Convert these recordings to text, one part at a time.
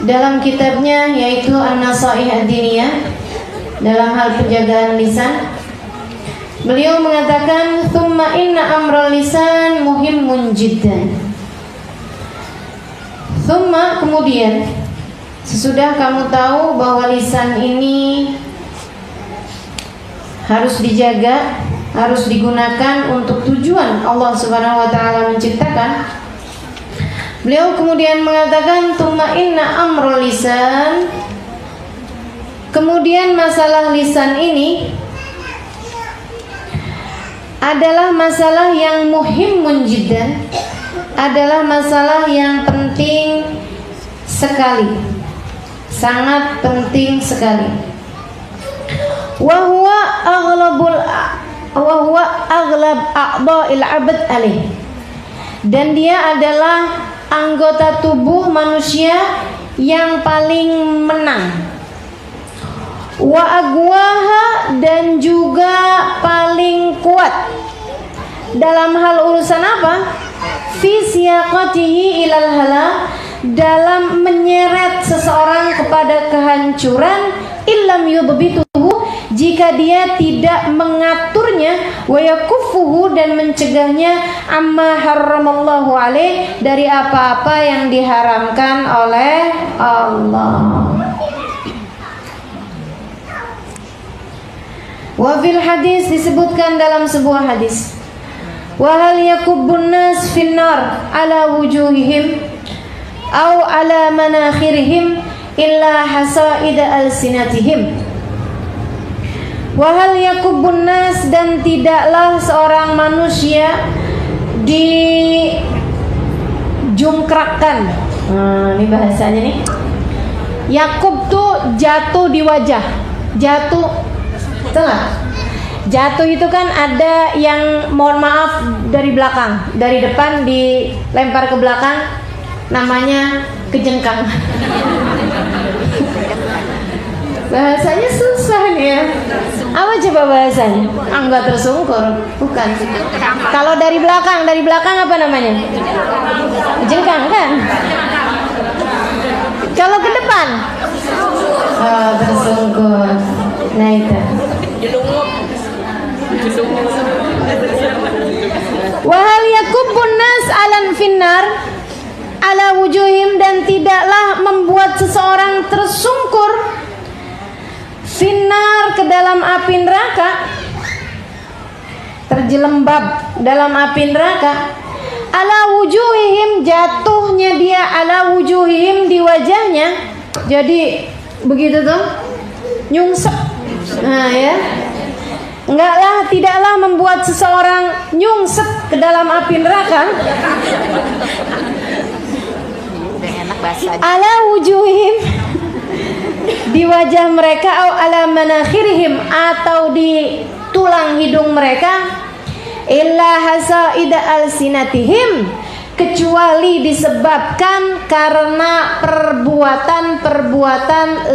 dalam kitabnya yaitu An-Nasaih Ad-Diniyah dalam hal penjagaan lisan. Beliau mengatakan, "Tsumma inna amral lisan muhimmun jiddan." Tsumma, kemudian, sesudah kamu tahu bahwa lisan ini harus dijaga, harus digunakan untuk tujuan Allah Subhanahu wa taala menciptakan. Beliau kemudian mengatakan, "Tsumma inna amral lisan." Kemudian masalah lisan ini adalah masalah yang muhimmun jiddan, adalah masalah yang penting sekali, sangat penting sekali. Wa huwa aghlab a'dha'il 'abd alaih. Dan dia adalah anggota tubuh manusia yang paling menang. Wa agwaha, dan juga paling kuat. Dalam hal urusan apa? Fi siyaqatihi ilal halak, dalam menyeret seseorang kepada kehancuran, illam yudbituhu, jika dia tidak mengaturnya, wa yakuffuhu, dan mencegahnya, amma harramallahu alaih, dari apa-apa yang diharamkan oleh Allah. Wa fil hadis, disebutkan dalam sebuah hadis, wa hal yakubbun nas finnar ala wujuhihim au ala manakhirihim illa hasaida alsinatihim. Wa hal yakubbun nas, dan tidaklah seorang manusia dijungkrakkan. Ini bahasanya nih. Yakub tuh jatuh di wajah, jatuh. Tengah. Jatuh itu kan ada yang, mohon maaf, dari belakang, dari depan dilempar ke belakang, namanya kejengkang. Bahasanya susah nih ya. Apa coba bahasanya? Enggak tersungkur, bukan. Kalau dari belakang apa namanya? Kejengkang kan? Kalau ke depan? Oh, tersungkur. Nah itu. Wahal yakubbun nas alan finnar ala wujuhim, dan tidaklah membuat seseorang tersungkur finnar, ke dalam api neraka, terjelembab dalam api neraka, ala wujuhihim, jatuhnya dia ala wujuhihim, di wajahnya. Jadi begitu tuh, nyungsep. Nah ya, tidaklah membuat seseorang nyungsep ke dalam api neraka. Ala wujuhim, di wajah mereka, au ala manakhirihim, atau di tulang hidung mereka, illa hasaida alsinatihim, kecuali disebabkan karena perbuatan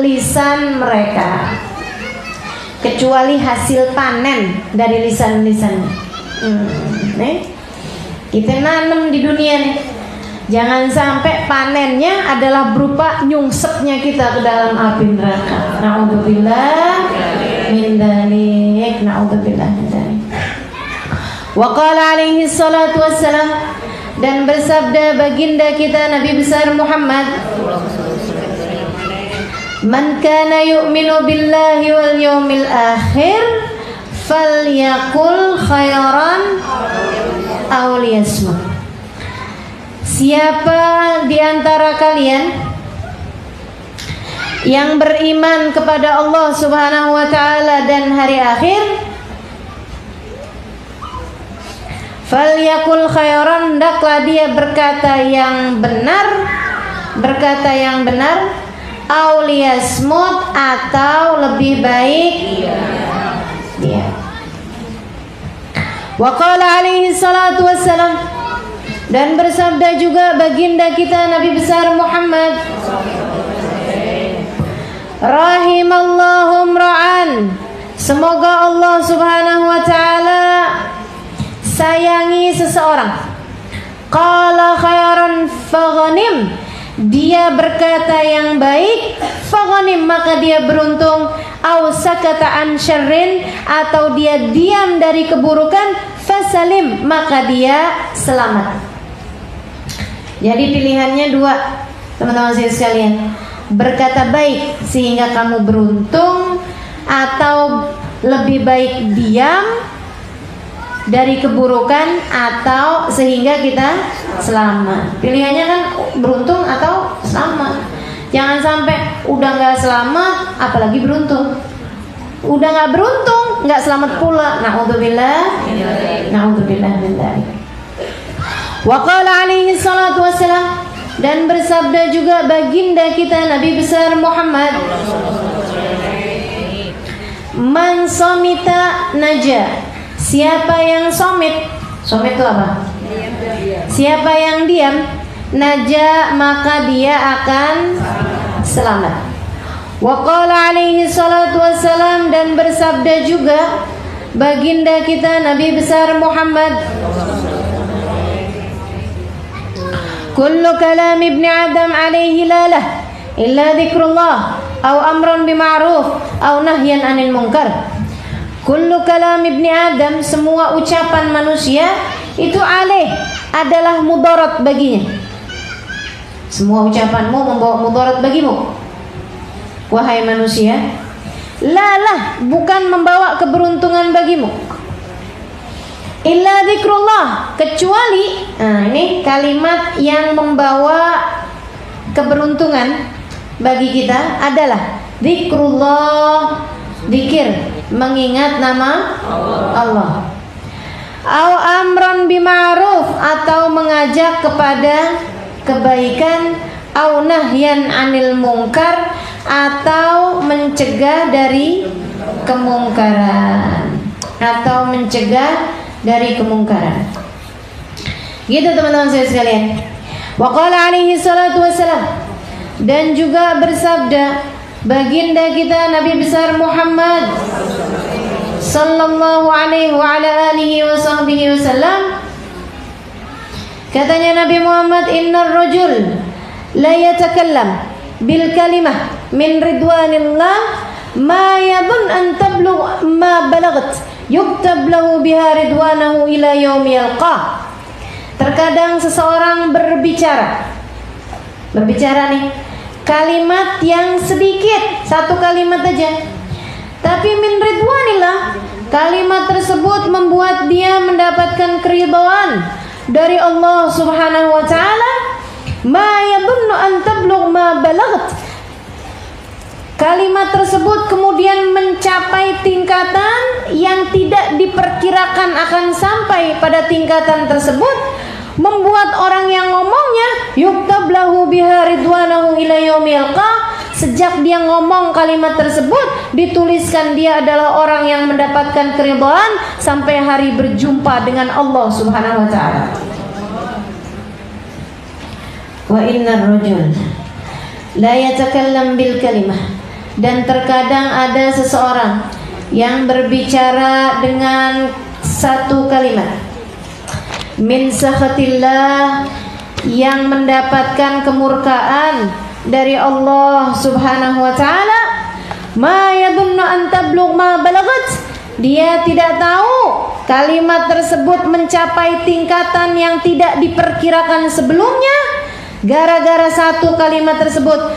lisan mereka, kecuali hasil panen dari lisan-lisannya. Kita nanam di dunia nih, jangan sampai panennya adalah berupa nyungsepnya kita ke dalam api neraka. Na'udzubillah min dzalik, na'udzubillah min dzalik. Wa qala alaihi salatu wassalam, dan bersabda baginda kita Nabi besar Muhammad, "Man kana yu'minu billahi wal yawmil akhir falyaqul khairan aw liyasmut." Siapa di antara kalian yang beriman kepada Allah Subhanahu wa taala dan hari akhir, falyaqul khairan, hendaklah dia berkata yang benar, auliyasmut, atau lebih baik dia. Wa qala alaihi salatu wassalam, dan bersabda juga baginda kita Nabi besar Muhammad, rahimallahu ra'an, semoga Allah Subhanahu wa taala sayangi seseorang, qala khairan faghanim, dia berkata yang baik, faghanim, maka dia beruntung, au sakata an syarrin, atau dia diam dari keburukan, fasalim, maka dia selamat. Jadi pilihannya dua, teman-teman saya sekalian. Berkata baik sehingga kamu beruntung, atau lebih baik diam dari keburukan atau sehingga kita selamat. Pilihannya kan beruntung atau selamat. Jangan sampai udah nggak selamat apalagi beruntung, udah nggak beruntung nggak selamat pula. Na'udzubillah min dzalik. Wa qala alaihi salatu wassalam, dan bersabda juga baginda kita Nabi besar Muhammad, man somita naja, siapa yang somit itu apa? Siapa yang diam, naja, maka dia akan selamat. Wa qala alaihi salatu wassalam, dan bersabda juga baginda kita Nabi besar Muhammad, kullu kalam ibni Adam alaihi lalah illa dzikrullah au amrun bima'ruf au nahyan 'anil munkar. Kullu kalam ibni Adam, semua ucapan manusia itu alaih, adalah mudarat baginya. Semua ucapanmu membawa mudarat bagimu, wahai manusia. Lalah, bukan membawa keberuntungan bagimu. Illa dzikrullah, kecuali, ini kalimat yang membawa keberuntungan bagi kita adalah dzikrullah, zikir, mengingat nama Allah. Au amron bima'ruf, atau mengajak kepada kebaikan. Au nahyan 'anil munkar, atau mencegah dari kemungkaran. Gitu teman-teman saya sekalian. Wa qala alaihi salatu wassalam, dan juga bersabda baginda kita Nabi besar Muhammad sallallahu alaihi wa ala alihi wa sahbihi wasallam, katanya Nabi Muhammad, innar rajul la yatakallam bil kalimah min ridwanillah ma yadun an tablugh ma balagat yuktab lahu biha ridwanahu ila yaumi yalqah. Terkadang seseorang berbicara nih, kalimat yang sedikit, satu kalimat aja, tapi min ridwanillah, kalimat tersebut membuat dia mendapatkan keridhaan dari Allah Subhanahu wa taala. Ma yadunnu an tablugh ma balagat, kalimat tersebut kemudian mencapai tingkatan yang tidak diperkirakan akan sampai pada tingkatan tersebut, membuat orang yang ngomongnya yuktab lahu biha ridwanahu ila yaumil yalqah. Sejak dia ngomong kalimat tersebut, dituliskan dia adalah orang yang mendapatkan keridhaan sampai hari berjumpa dengan Allah Subhanahu wa taala. Wa innar rajul la yatakallam bil kalimah, dan terkadang ada seseorang yang berbicara dengan satu kalimat min sakhatillah, yang mendapatkan kemurkaan dari Allah Subhanahu wa taala. Ma yadunnu an tablugh ma balagat, dia tidak tahu kalimat tersebut mencapai tingkatan yang tidak diperkirakan sebelumnya. Gara-gara satu kalimat tersebut,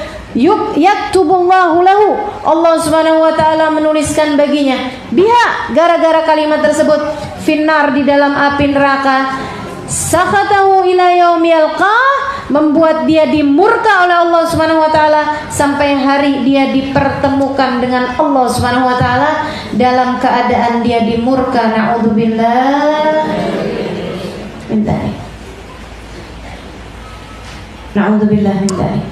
yaktubullahu lahu, Allah Subhanahu wa taala menuliskan baginya biha, gara-gara kalimat tersebut, finnar, di dalam api neraka, sakhatahu ila yaumi yalqah, membuat dia dimurka oleh Allah Subhanahu wa taala sampai hari dia dipertemukan dengan Allah Subhanahu wa taala dalam keadaan dia dimurka. Na'udzubillah min dzalik. Na'udzubillah min dzalik.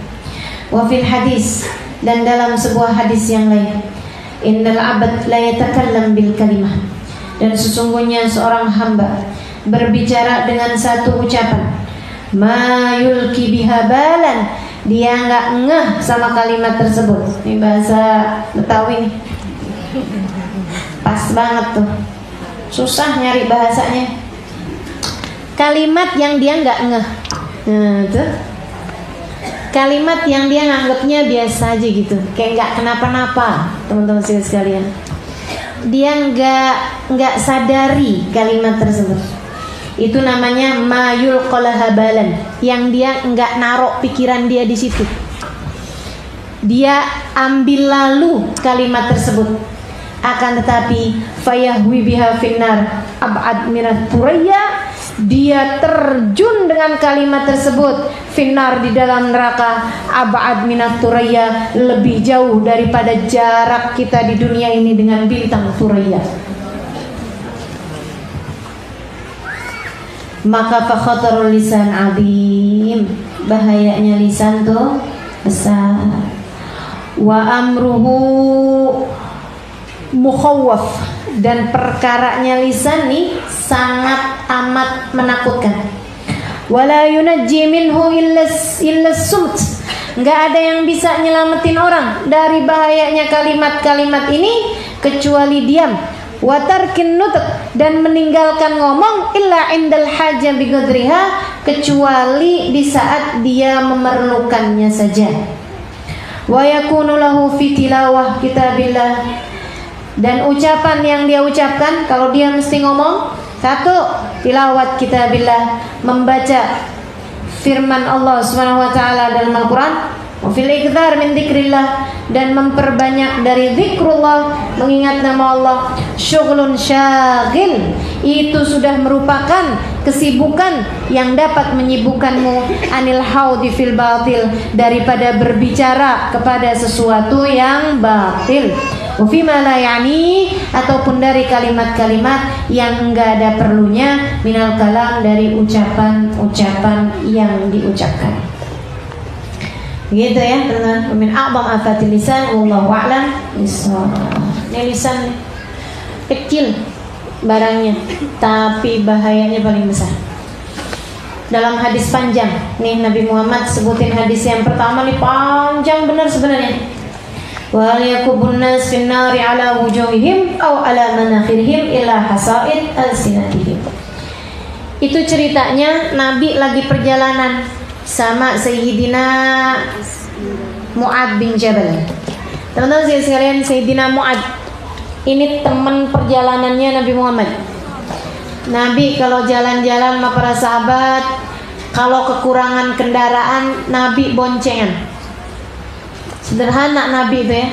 Wa fil hadis, dan dalam sebuah hadis yang lain, innal 'abd la yatakallam bil kalimah, dan sesungguhnya seorang hamba berbicara dengan satu ucapan, ma yulki biha balan, dia enggak ngeh sama kalimat tersebut. Ini bahasa Betawi nih, pas banget tuh, susah nyari bahasanya. Kalimat yang dia enggak ngeh, tuh kalimat yang dia nganggapnya biasa aja gitu, kayak nggak kenapa-napa, teman-teman sekalian. Dia nggak sadari kalimat tersebut. Itu namanya mayul qalahabalan, yang dia nggak narok pikiran dia di situ. Dia ambil lalu kalimat tersebut, akan tetapi fayahwi biha finnar ab'ad minat turaya, dia terjun dengan kalimat tersebut finnar, di dalam neraka, ab'ad minat turaya, lebih jauh daripada jarak kita di dunia ini dengan bintang Turaya. Maka fakhatarul lisan adim, bahayanya lisan tuh besar. Wa amruhu mukhawwaf, dan perkaranya lisan nih sangat amat menakutkan. Wala yunajji minhu illa sumt, nggak ada yang bisa nyelamatin orang dari bahayanya kalimat-kalimat ini kecuali diam. Watarkin nutq, dan meninggalkan ngomong, illa indal haja biqadriha, kecuali di saat dia memerlukannya saja. Wa yakunu lahu fi tilawah kitabillah, dan ucapan yang dia ucapkan kalau dia mesti ngomong, satu, tilawat kitabillah, membaca firman Allah Subhanahu wa taala dalam Al-Qur'an, wa fil iktsar min dzikrillah, dan memperbanyak dari zikrullah, mengingat nama Allah. Syughlun syaghil, itu sudah merupakan kesibukan yang dapat menyibukkanmu anil haudi fil batil, daripada berbicara kepada sesuatu yang batil. Wa fima la yani, ataupun dari kalimat-kalimat yang enggak ada perlunya, minal kalam, dari ucapan-ucapan yang diucapkan. Gitu ya teman-teman. Min a'zam afatil lisan wallahu a'lam bissawab. Ini lisan kecil barangnya, tapi bahayanya paling besar. Dalam hadis panjang nih, Nabi Muhammad sebutin hadis yang pertama nih, panjang benar sebenarnya. Wa yakubun nas fin nari ala wujuhihim aw ala manakhirihim ila hasaid alsinatihim. Itu ceritanya Nabi lagi perjalanan sama Sayyidina Mu'ad bin Jabal. Teman-teman sekalian, Sayyidina Mu'ad ini teman perjalanannya Nabi Muhammad. Nabi kalau jalan-jalan sama para sahabat, kalau kekurangan kendaraan, Nabi boncengan. Sederhana Nabi itu ya.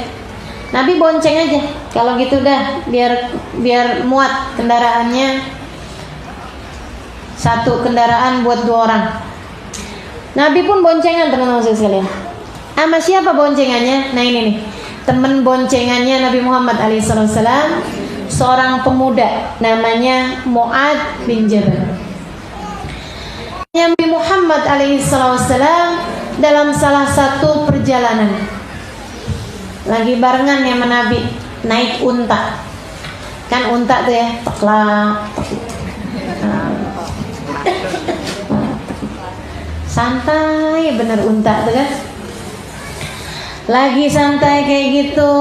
Nabi bonceng aja. Kalau gitu dah, biar muat kendaraannya. Satu kendaraan buat 2 orang. Nabi pun boncengan, teman-teman sekalian. Sama siapa boncengannya? Nah ini nih, teman boncengannya Nabi Muhammad alaihissalam, seorang pemuda namanya Mu'ad bin Jabal. Nabi Muhammad alaihissalam dalam salah satu perjalanan lagi barengan ya Nabi, naik unta. Kan unta tuh ya, teklak, santai bener unta tuh kan. Lagi santai kayak gitu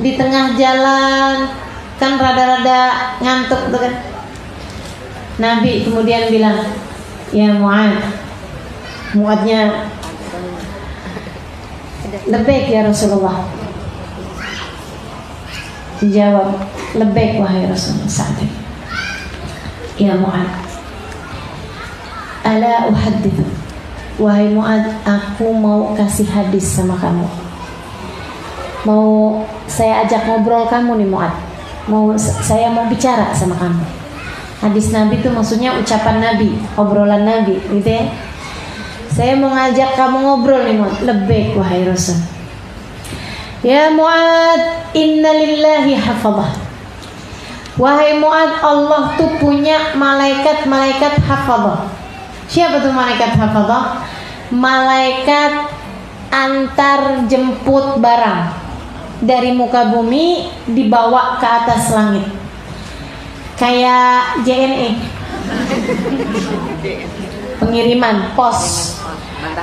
di tengah jalan, kan rada-rada ngantuk tuh kan. Nabi kemudian bilang, ya Mu'ad. Mu'adnya, lebaik ya Rasulullah. Dijawab, lebaik wahai Rasulullah. Santai. Ya Mu'ad, ala uhaddithu, wahai Mu'ad, aku mau kasih hadis sama kamu. Mau saya ajak ngobrol kamu nih Mu'ad. Saya mau bicara sama kamu. Hadis Nabi itu maksudnya ucapan Nabi, obrolan Nabi, gitu ya. Saya mau ngajak kamu ngobrol nih Mu'ad. Labbaik wahai Rasul. Ya Mu'ad, inna lillahi hafadhah. Wahai Mu'ad, Allah tuh punya malaikat-malaikat hafadhah. Siapa tuh malaikat hafadhah? Malaikat antar jemput barang dari muka bumi dibawa ke atas langit. Kayak JNE, pengiriman pos.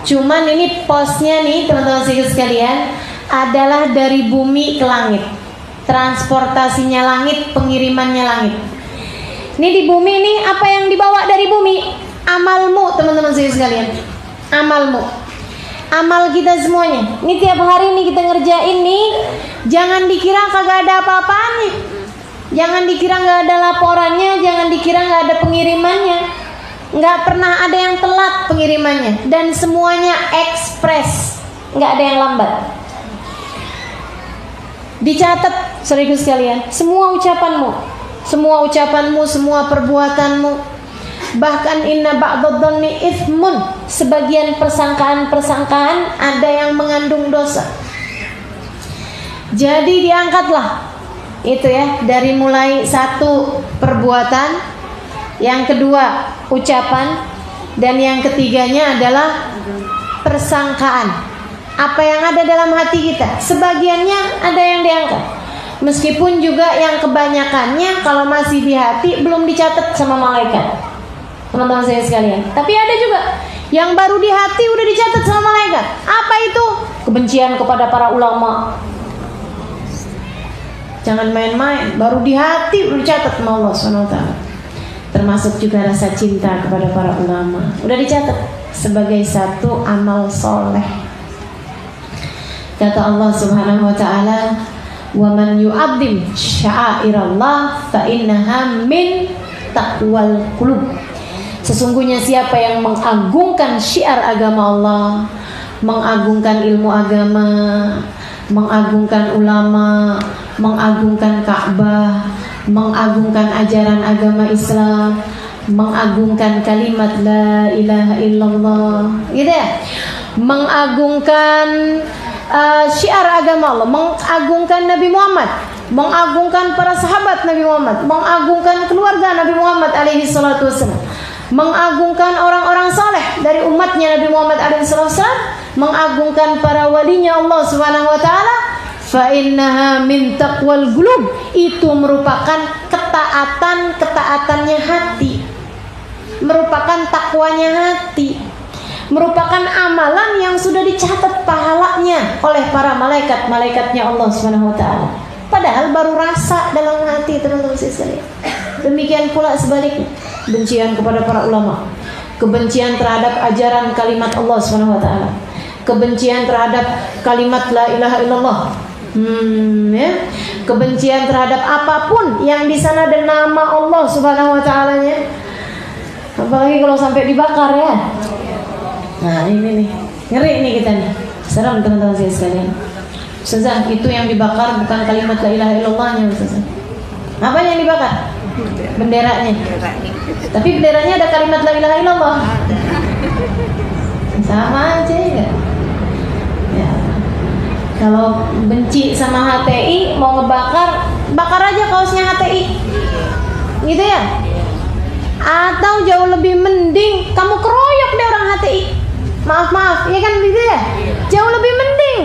Cuman ini posnya nih teman-teman sekalian adalah dari bumi ke langit. Transportasinya langit, pengirimannya langit. Ini di bumi nih, apa yang dibawa dari bumi? Amalmu teman-teman sekalian. Amalmu. amal kita semuanya. Ini tiap hari nih kita ngerjain nih, jangan dikira kagak ada apa-apanya. Jangan dikira nggak ada laporannya, jangan dikira nggak ada pengirimannya. Nggak pernah ada yang telat pengirimannya, dan semuanya ekspres, nggak ada yang lambat. Dicatat, saudaraku sekalian, semua ucapanmu, semua perbuatanmu. Bahkan inna ba'dadh-dhanni ithmun, sebagian persangkaan ada yang mengandung dosa. Jadi diangkatlah itu ya, dari mulai satu perbuatan, yang kedua ucapan, dan yang ketiganya adalah persangkaan. Apa yang ada dalam hati kita, sebagiannya ada yang diangkat. Meskipun juga yang kebanyakannya kalau masih di hati belum dicatat sama malaikat, teman-teman saya sekalian. Tapi ada juga yang baru di hati udah dicatat sama malaikat. Apa itu? Kebencian kepada para ulama. Jangan main-main, baru di hati udah dicatat sama Allah SWT. Termasuk juga rasa cinta kepada para ulama, udah dicatat sebagai satu amal soleh. Kata Allah Subhanahu wa taala, "Wa man yu'azzim sya'airallah fa innaha min taqwal qulub." Sesungguhnya siapa yang mengagungkan syiar agama Allah, mengagungkan ilmu agama, mengagungkan ulama, mengagungkan Ka'bah, mengagungkan ajaran agama Islam, mengagungkan kalimat la ilaha illallah, gitu ya, mengagungkan syiar agama Allah, mengagungkan Nabi Muhammad, mengagungkan para sahabat Nabi Muhammad, mengagungkan keluarga Nabi Muhammad alaihi salatu wassalam, mengagungkan orang-orang saleh dari umatnya Nabi Muhammad alaihi salatu wassalam, mengagungkan para walinya Allah Subhanahu wa taala, fa innaha min taqwal qulub. Itu merupakan ketaatannya hati, merupakan takwanya hati, merupakan amalan yang sudah dicatat pahalanya oleh para malaikatnya Allah Subhanahu wa taala. Padahal baru rasa dalam hati, teman-teman sekalian. Demikian pula sebaliknya, kebencian kepada para ulama, kebencian terhadap ajaran kalimat Allah Subhanahu wa taala, kebencian terhadap kalimat la ilaha illallah. Ya. Kebencian terhadap apapun yang di sana ada nama Allah Subhanahu wa taala-nya. Apalagi kalau sampai dibakar ya. Nah, ini nih, ngeri nih kita nih. Serem teman-teman saya sekalian. Ustazah, itu yang dibakar bukan kalimat la ilaha illallahnya, Ustazah. Apa yang dibakar? Benderanya. Tapi benderanya ada kalimat la ilaha illallah. Sama aja ya. Ya. Kalau benci sama HTI, mau ngebakar, bakar aja kaosnya HTI. Gitu ya? Atau jauh lebih mending kamu keroyok deh orang HTI. Maaf, ya kan gitu ya? Jauh lebih mending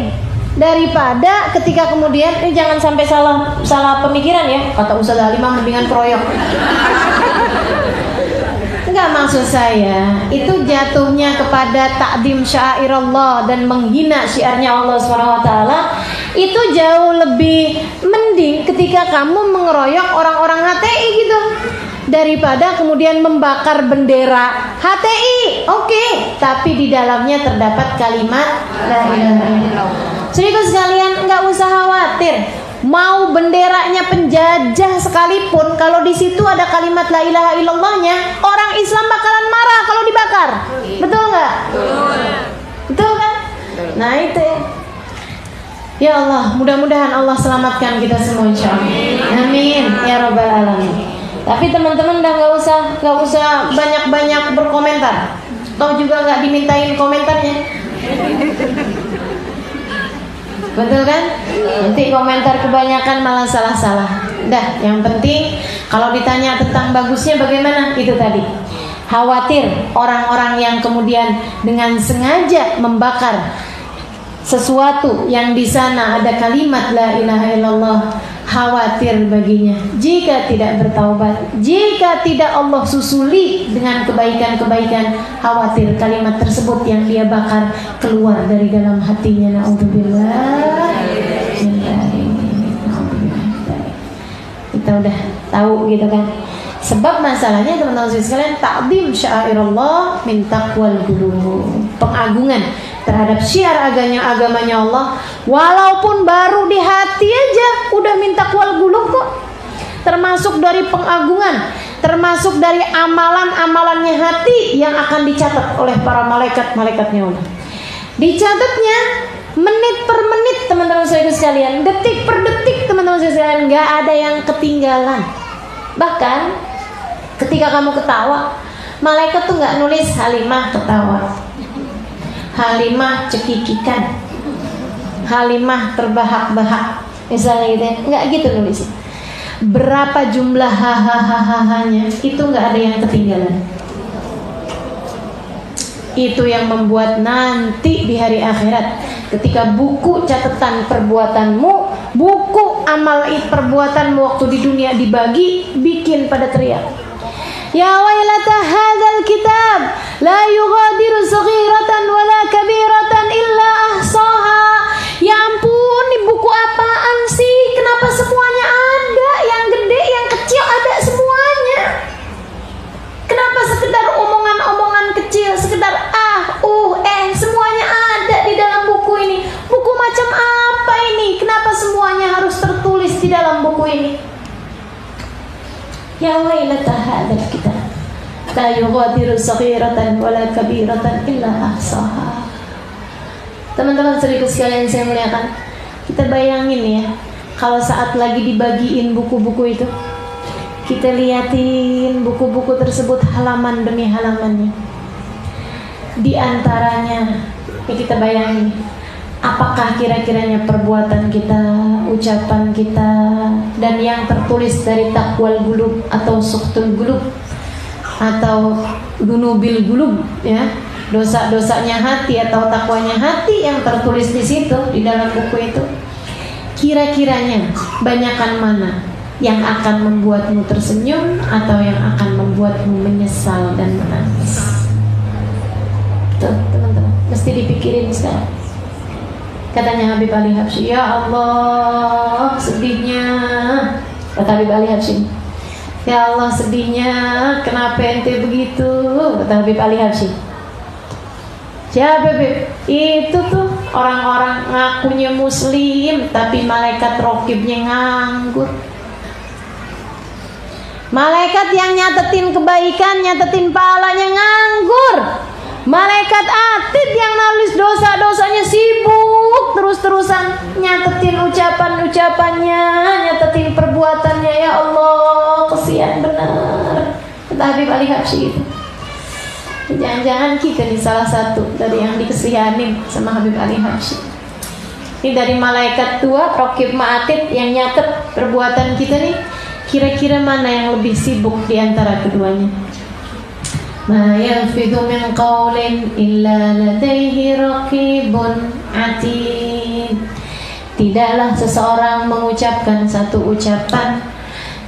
daripada ketika kemudian jangan sampai salah pemikiran ya. Kata Ustaz Halimah mendingan keroyok. Enggak, maksud saya itu jatuhnya kepada takdim syairallah dan menghina syiarnya Allah SWT. Itu jauh lebih mending ketika kamu mengeroyok orang-orang HTI gitu, daripada kemudian membakar bendera HTI. Oke, tapi di dalamnya terdapat kalimat la ilaha illallah. Saudara sekalian, nggak usah khawatir. Mau benderanya penjajah sekalipun, kalau di situ ada kalimat la ilaha illallahnya, orang Islam bakalan marah kalau dibakar. Betul nggak? Betul kan? Nah itu ya. Ya Allah, mudah-mudahan Allah selamatkan kita semua insyaallah. Amin ya rabbal alamin. Tapi teman-teman udah nggak usah banyak-banyak berkomentar. Toh juga nggak dimintain komentarnya. Betul kan? Nanti komentar kebanyakan malah salah-salah. Dah, yang penting kalau ditanya tentang bagusnya bagaimana, itu tadi. Khawatir orang-orang yang kemudian dengan sengaja membakar sesuatu yang di sana ada kalimat la ilaha illallah, khawatir baginya jika tidak bertaubat, jika tidak Allah susuli dengan kebaikan-kebaikan, khawatir kalimat tersebut yang dia bakar keluar dari dalam hatinya. Na'udzubillah. Kita udah tahu gitu kan. Sebab masalahnya teman-teman sekalian, ta'zim syairallah min taqwal qulub. Pengagungan terhadap syiar agamanya Allah, walaupun baru di hati aja udah minta kual gulung kok. Termasuk dari pengagungan, termasuk dari amalan-amalannya hati yang akan dicatat oleh para malaikat-malaikatnya Allah. Dicatatnya menit per menit, teman-teman sekalian, detik per detik, teman-teman sekalian, nggak ada yang ketinggalan. Bahkan ketika kamu ketawa, malaikat tuh nggak nulis Halimah ketawa, Halimah cekikikan, Halimah terbahak-bahak, misalnya gitu ya. Nggak gitu nulis. Berapa jumlah hahaha-nya itu nggak ada yang ketinggalan. Itu yang membuat nanti di hari akhirat, ketika buku catatan perbuatanmu, buku amal perbuatanmu waktu di dunia dibagi, bikin pada teriak, ya wailata hadzal kitab la yughadiru saghiratan wala kabiratan illa ahsaha. Ya ampun, ini buku apaan sih? Kenapa semuanya ada? Yang gede, yang kecil ada semuanya. Kenapa sekedar omongan-omongan kecil, sekedar semuanya ada di dalam buku ini? Buku macam apa ini? Kenapa semuanya harus tertulis di dalam buku ini? Ya wailata hadzal kitab la yughadiru saghiratan wala kabiratan illa ahsaha. Teman-teman serius sekalian saya muliakan, kita bayangin ya, kalau saat lagi dibagiin buku-buku itu, kita liatin buku-buku tersebut halaman demi halamannya. Di antaranya, ya kita bayangin, apakah kira-kiranya perbuatan kita, ucapan kita, dan yang tertulis dari takwal gulub atau suktul gulub atau dunubil gulub, ya, dosa-dosanya hati atau takwanya hati yang tertulis di situ di dalam buku itu, kira-kiranya banyakan mana yang akan membuatmu tersenyum atau yang akan membuatmu menyesal dan menangis? Tuh teman-teman, mesti dipikirin sekarang. Katanya Habib Ali Habsyi, ya Allah sedihnya, kata Habib Ali Habsyi, ya Allah sedihnya, kenapa ente begitu, kata Habib Ali Habsyi. Siapa Beb? Itu tuh orang-orang ngakunya muslim tapi malaikat rokibnya nganggur. Malaikat yang nyatetin kebaikan, nyatetin pahalanya nganggur. Malaikat atid yang nulis dosa-dosanya sibuk terus-terusan nyatetin ucapan-ucapannya, nyatetin perbuatannya. Ya Allah, kesian benar. Kata Habib Ali Habsyi itu. Jangan-jangan kita nih salah satu dari yang dikesianin sama Habib Ali Habsyi. Ini dari malaikat tua, rokib ma'atid yang nyatet perbuatan kita nih. Kira-kira mana yang lebih sibuk di antara keduanya? Ma yalfidhu min qawlin illa ladaihi raqibun atid. Tidaklah seseorang mengucapkan satu ucapan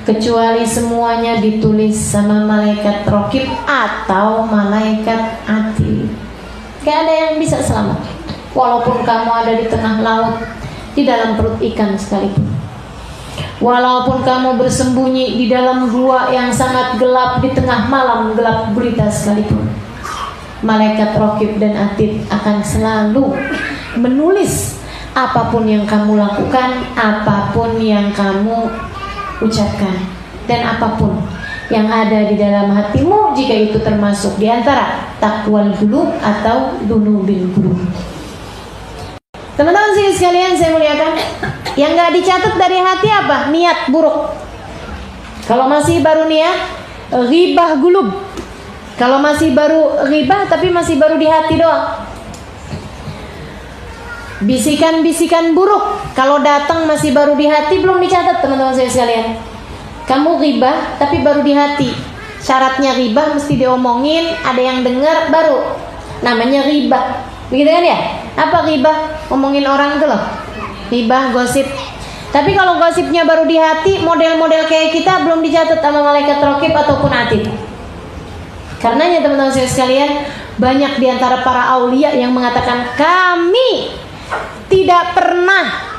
kecuali semuanya ditulis sama malaikat raqib atau malaikat atid. Gak ada yang bisa selamat, walaupun kamu ada di tengah laut, di dalam perut ikan sekalipun, walaupun kamu bersembunyi di dalam gua yang sangat gelap di tengah malam gelap gulita sekalipun, malaikat raqib dan atid akan selalu menulis apapun yang kamu lakukan, apapun yang kamu ucapkan, dan apapun yang ada di dalam hatimu, jika itu termasuk di antara takwal gulub atau dunubil gulub. Teman-teman sekalian saya muliakan, yang gak dicatat dari hati apa? Niat buruk. Kalau masih baru niat, ghibah gulub. Kalau masih baru ghibah tapi masih baru di hati doang, bisikan-bisikan buruk kalau datang masih baru di hati, belum dicatat teman-teman saya sekalian. Kamu ghibah tapi baru di hati. Syaratnya ghibah mesti diomongin, ada yang dengar baru namanya ghibah. Begitu kan ya? Apa ghibah? Ngomongin orang itu loh. Ghibah, gosip. Tapi kalau gosipnya baru di hati, model-model kayak kita belum dicatat sama malaikat raqib ataupun atid. Karenanya teman-teman saya sekalian, banyak di antara para aulia yang mengatakan, kami tidak pernah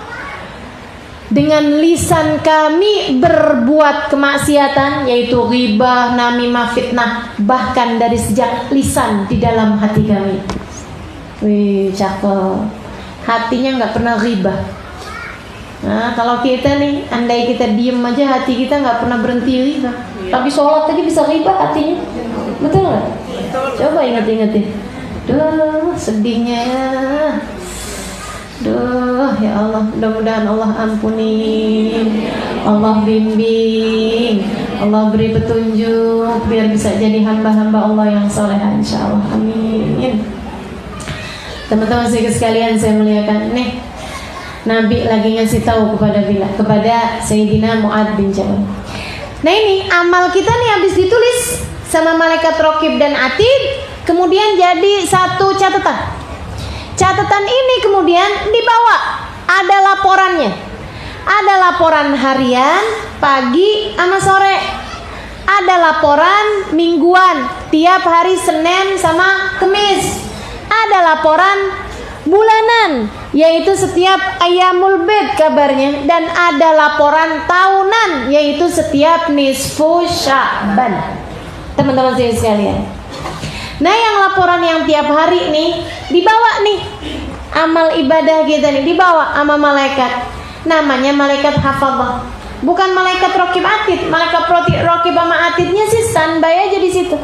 dengan lisan kami berbuat kemaksiatan, yaitu ghibah, namimah, fitnah, bahkan dari sejak lisan di dalam hati kami. Wih, cakep. Hatinya nggak pernah ghibah. Nah, kalau kita nih, andai kita diem aja, hati kita nggak pernah berhenti ghibah. Tapi sholat aja bisa ghibah hatinya. Betul nggak? Coba inget-ingetin. Duh, sedihnya ya. Duh, ya Allah, mudah-mudahan Allah ampuni, Allah bimbing, Allah beri petunjuk biar bisa jadi hamba-hamba Allah yang soleh, insya Allah. Amin. Teman-teman sekalian, saya muliakan nih. Nabi lagi ngasih tahu kepada Sayyidina Mu'adz bin Jabal. Nah ini amal kita nih habis ditulis sama malaikat Raqib dan Atid, kemudian jadi satu catatan. Catatan ini kemudian dibawa, ada laporannya. Ada laporan harian, pagi sama sore. Ada laporan mingguan, tiap hari Senin sama Kamis. Ada laporan bulanan, yaitu setiap Ayyamul Bid kabarnya. Dan ada laporan tahunan, yaitu setiap nisfu Sya'ban. Teman-teman saya sekalian, nah yang laporan yang tiap hari nih dibawa nih, amal ibadah kita nih dibawa sama malaikat, namanya malaikat hafadzah, bukan malaikat Raqib Atid. Malaikat Raqib sama Atidnya sih standby aja di situ.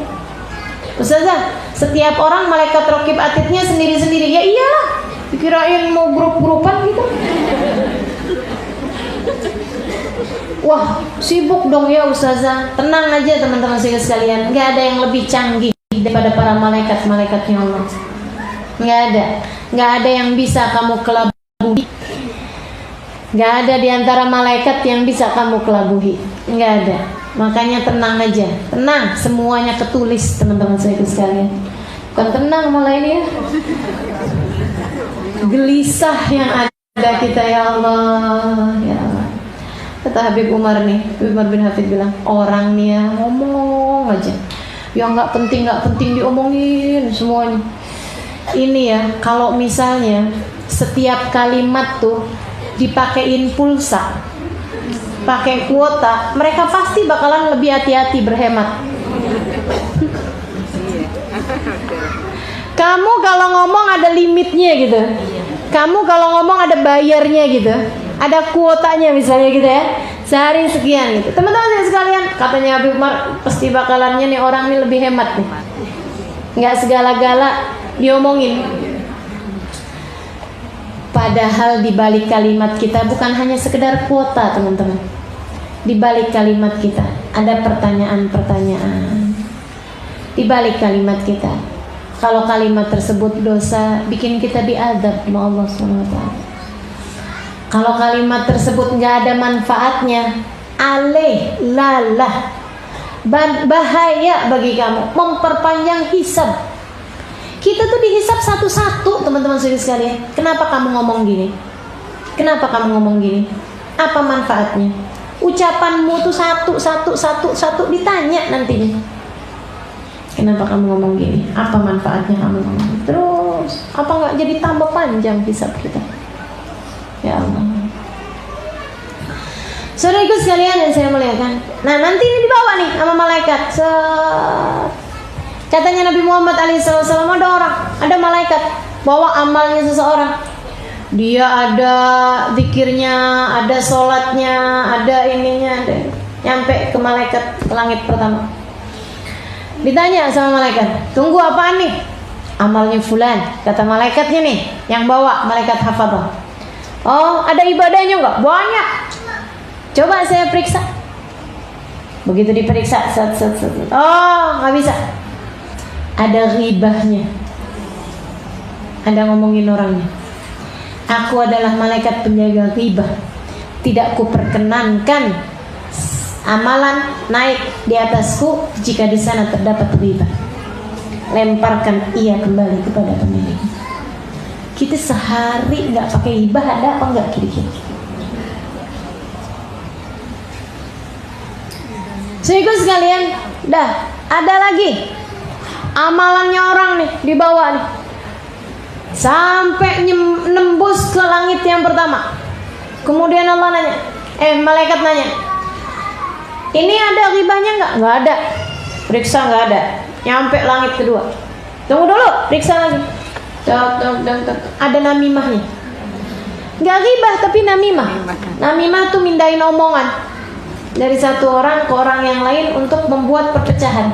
Ustazah, setiap orang malaikat Raqib Atidnya sendiri-sendiri. Ya iyalah, dikirain mau grup-grupan gitu. Wah, sibuk dong ya Ustazah. Tenang aja teman-teman sekalian, nggak ada yang lebih canggih daripada para malaikat-malaikatnya Allah. Nggak ada yang bisa kamu kelabuhi. Nggak ada diantara malaikat yang bisa kamu kelabuhi. Nggak ada. Makanya tenang aja, tenang, semuanya ketulis teman-teman saya sekalian. Bukan tenang malah ini ya, gelisah yang ada kita ya Allah, ya Allah. Kata Habib Umar nih, Habib Umar bin Hafid bilang, orang nih ya ngomong aja, yang nggak penting diomongin semuanya. Ini ya, kalau misalnya setiap kalimat tuh dipakein pulsa, pakai kuota, mereka pasti bakalan lebih hati-hati berhemat. Kamu kalau ngomong ada limitnya gitu, kamu kalau ngomong ada bayarnya gitu, ada kuotanya misalnya gitu ya, sehari sekian gitu. Teman-teman sekalian, katanya Habib Umar, pasti bakalannya nih orang ini lebih hemat nih, nggak segala-gala diomongin. Padahal di balik kalimat kita bukan hanya sekedar kuota teman-teman. Di balik kalimat kita ada pertanyaan-pertanyaan. Di balik kalimat kita, kalau kalimat tersebut dosa, bikin kita diazab sama Allah SWT. Kalau kalimat tersebut nggak ada manfaatnya, aleh lalah, bahaya bagi kamu, memperpanjang hisab. Kita tuh dihisab satu-satu teman-teman sekalian. Kenapa kamu ngomong gini? Kenapa kamu ngomong gini? Apa manfaatnya? Ucapanmu tuh satu ditanya nantinya. Kenapa kamu ngomong gini? Apa manfaatnya kamu ngomong? Terus apa nggak jadi tambah panjang hisab kita? Ya Allah. Saudaraku sekalian yang saya muliakan. Nah nanti ini dibawa nih sama malaikat. Katanya Nabi Muhammad SAW, ada malaikat bawa amalnya seseorang. Dia ada zikirnya, ada sholatnya, ada ininya, ada. Nyampe ke malaikat ke langit pertama. Ditanya sama malaikat, tunggu apaan nih? Amalnya fulan, kata malaikatnya nih, yang bawa malaikat hafadzah. Oh, ada ibadahnya enggak? Banyak. Coba saya periksa. Begitu diperiksa, oh nggak bisa. Ada ghibahnya, ada ngomongin orangnya. Aku adalah malaikat penjaga ghibah, tidak kuperkenankan amalan naik di atasku jika di sana terdapat ghibah. Lemparkan ia kembali kepada pemilik. Kita sehari nggak pakai ghibah, ada apa nggak kira-kira? Saudaraku sekalian, dah ada lagi. Amalannya orang nih dibawa nih sampai nembus ke langit yang pertama. Kemudian Allah nanya, malaikat nanya, ini ada ghibahnya nggak? Nggak ada. Periksa nggak ada. Nyampe langit kedua. Tunggu dulu, periksa lagi. Ada namimahnya. Nggak ghibah tapi namimah. Namimah tuh mindahin omongan dari satu orang ke orang yang lain untuk membuat perpecahan.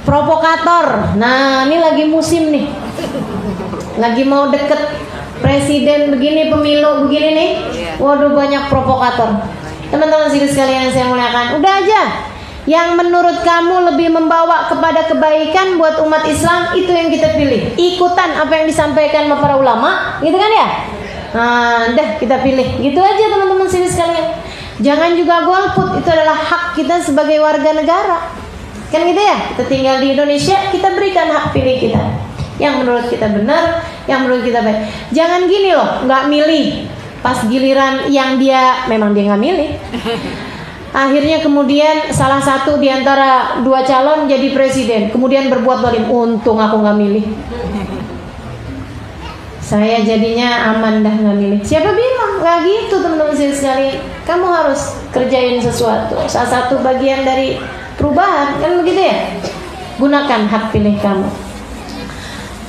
Provokator. Nah, ini lagi musim nih. Lagi mau deket presiden begini, pemilu begini nih. Waduh, banyak provokator. Teman-teman sekalian yang saya muliakan, udah aja yang menurut kamu lebih membawa kepada kebaikan buat umat Islam, itu yang kita pilih. Ikutan apa yang disampaikan sama para ulama, gitu kan ya? Nah, dah kita pilih. Gitu aja teman-teman sekalian. Jangan juga golput, itu adalah hak kita sebagai warga negara. Kan gitu ya? Kita tinggal di Indonesia, kita berikan hak pilih kita. Yang menurut kita benar, yang menurut kita baik. Jangan gini loh, nggak milih. Pas giliran yang memang dia nggak milih. Akhirnya kemudian salah satu di antara dua calon jadi presiden, kemudian berbuat zalim. Untung aku nggak milih. Saya jadinya aman dah nggak milih. Siapa bilang? Nggak gitu teman-teman sekalian. Kamu harus kerjain sesuatu. Salah satu bagian dari perubahan kan begitu ya. Gunakan hak pilih kamu.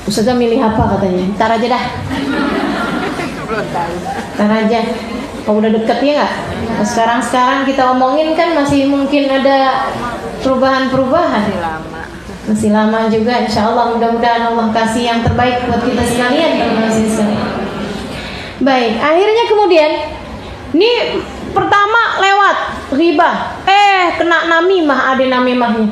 Ustazah milih apa katanya? Ntar aja dah. Ntar aja. Kalau udah deket ya nggak? Nah, sekarang kita omongin kan masih mungkin ada perubahan-perubahan. Masih lama juga, insya Allah. Mudah-mudahan Allah kasih yang terbaik buat kita sekalian, teman-teman sekalian. Baik, akhirnya kemudian ini pertama lewat ghibah, kena namimah, ada namimahnya.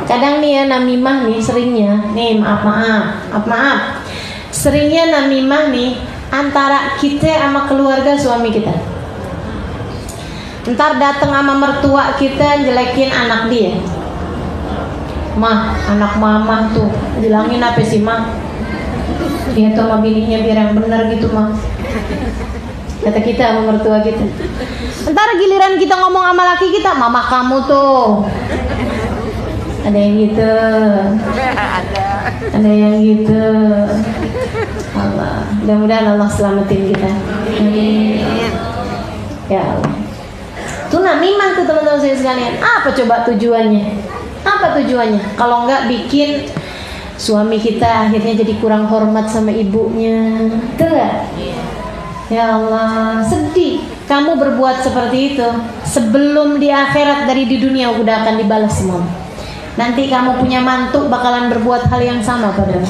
Kadang nih ya namimah nih seringnya, nih maaf, seringnya namimah nih antara kita sama keluarga suami kita. Ntar dateng sama mertua kita jelekin anak dia. Mah, anak mama tuh bilangin apa sih mah? Dia tuh sama bininya biar yang bener gitu mah. Kata kita sama mertua kita. Ntar giliran kita ngomong sama laki kita, mama kamu tuh. Ada yang gitu. Ada yang gitu. Allah, mudah-mudahan Allah selamatin kita. Amin. Ya Allah. Itu namimah tuh teman-teman saya sekalian. Apa coba tujuannya? Apa tujuannya? Kalau enggak bikin suami kita akhirnya jadi kurang hormat sama ibunya. Betul gak? Ya Allah, sedih. Kamu berbuat seperti itu sebelum di akhirat dari di dunia udah akan dibalas semua. Nanti kamu punya mantu bakalan berbuat hal yang sama padamu.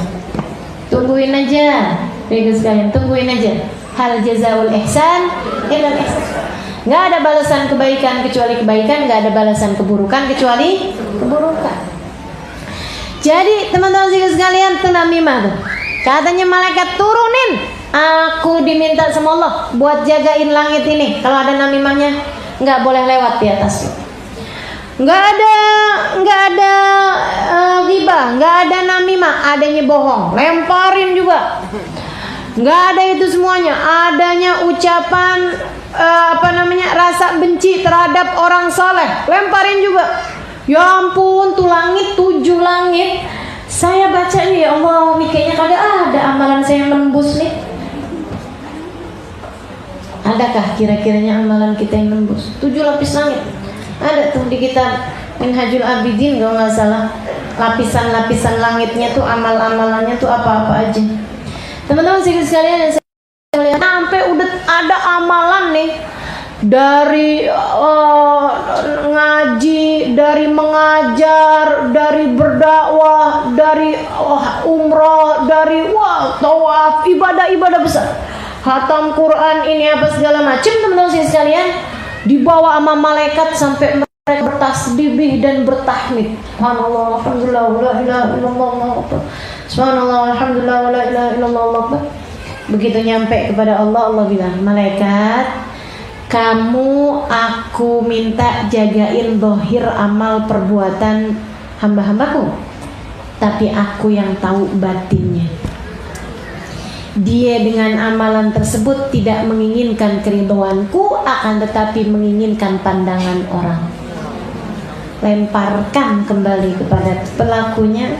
Tungguin aja, bagus sekalian, tungguin aja. Hal jazaul ihsan illal ihsan. Nggak ada balasan kebaikan kecuali kebaikan, nggak ada balasan keburukan kecuali keburukan. Jadi teman-teman sekalian, itu namimah tuh. Katanya malaikat turunin, aku diminta sama Allah buat jagain langit ini. Kalau ada namimahnya, nggak boleh lewat di atas. Nggak ada ghibah, nggak ada namimah, adanya bohong, lemparin juga. Nggak ada itu semuanya, adanya ucapan rasa benci terhadap orang saleh, lemparin juga. Ya ampun, tuh langit, 7 langit. Saya baca nih, ya Allah, nih kayaknya kagak ada amalan saya yang menembus nih. Adakah kira-kiranya amalan kita yang menembus 7 lapis langit? Ada tuh di kitab Minhajul Abidin kalau nggak salah, lapisan-lapisan langitnya tuh amal-amalannya tuh apa-apa aja. Teman-teman sekalian yang saya lihat, sampai udah ada amalan nih dari ngaji, dari mengajar, dari berdakwah, dari umroh, dari tawaf, ibadah-ibadah besar, khatam Quran, ini apa segala macam. Teman-teman sekalian, dibawa sama malaikat sampai mereka bertasbih dan bertahmid. Subhanallah, alhamdulillah, la ilaha illallah, subhanallah, alhamdulillah, la ilaha illallah. Begitu nyampe kepada Allah, Allah bilang, malaikat, kamu aku minta jagain zahir amal perbuatan hamba-hambaku, tapi aku yang tahu batinnya. Dia dengan amalan tersebut tidak menginginkan keridhoanku, akan tetapi menginginkan pandangan orang. Lemparkan kembali kepada pelakunya.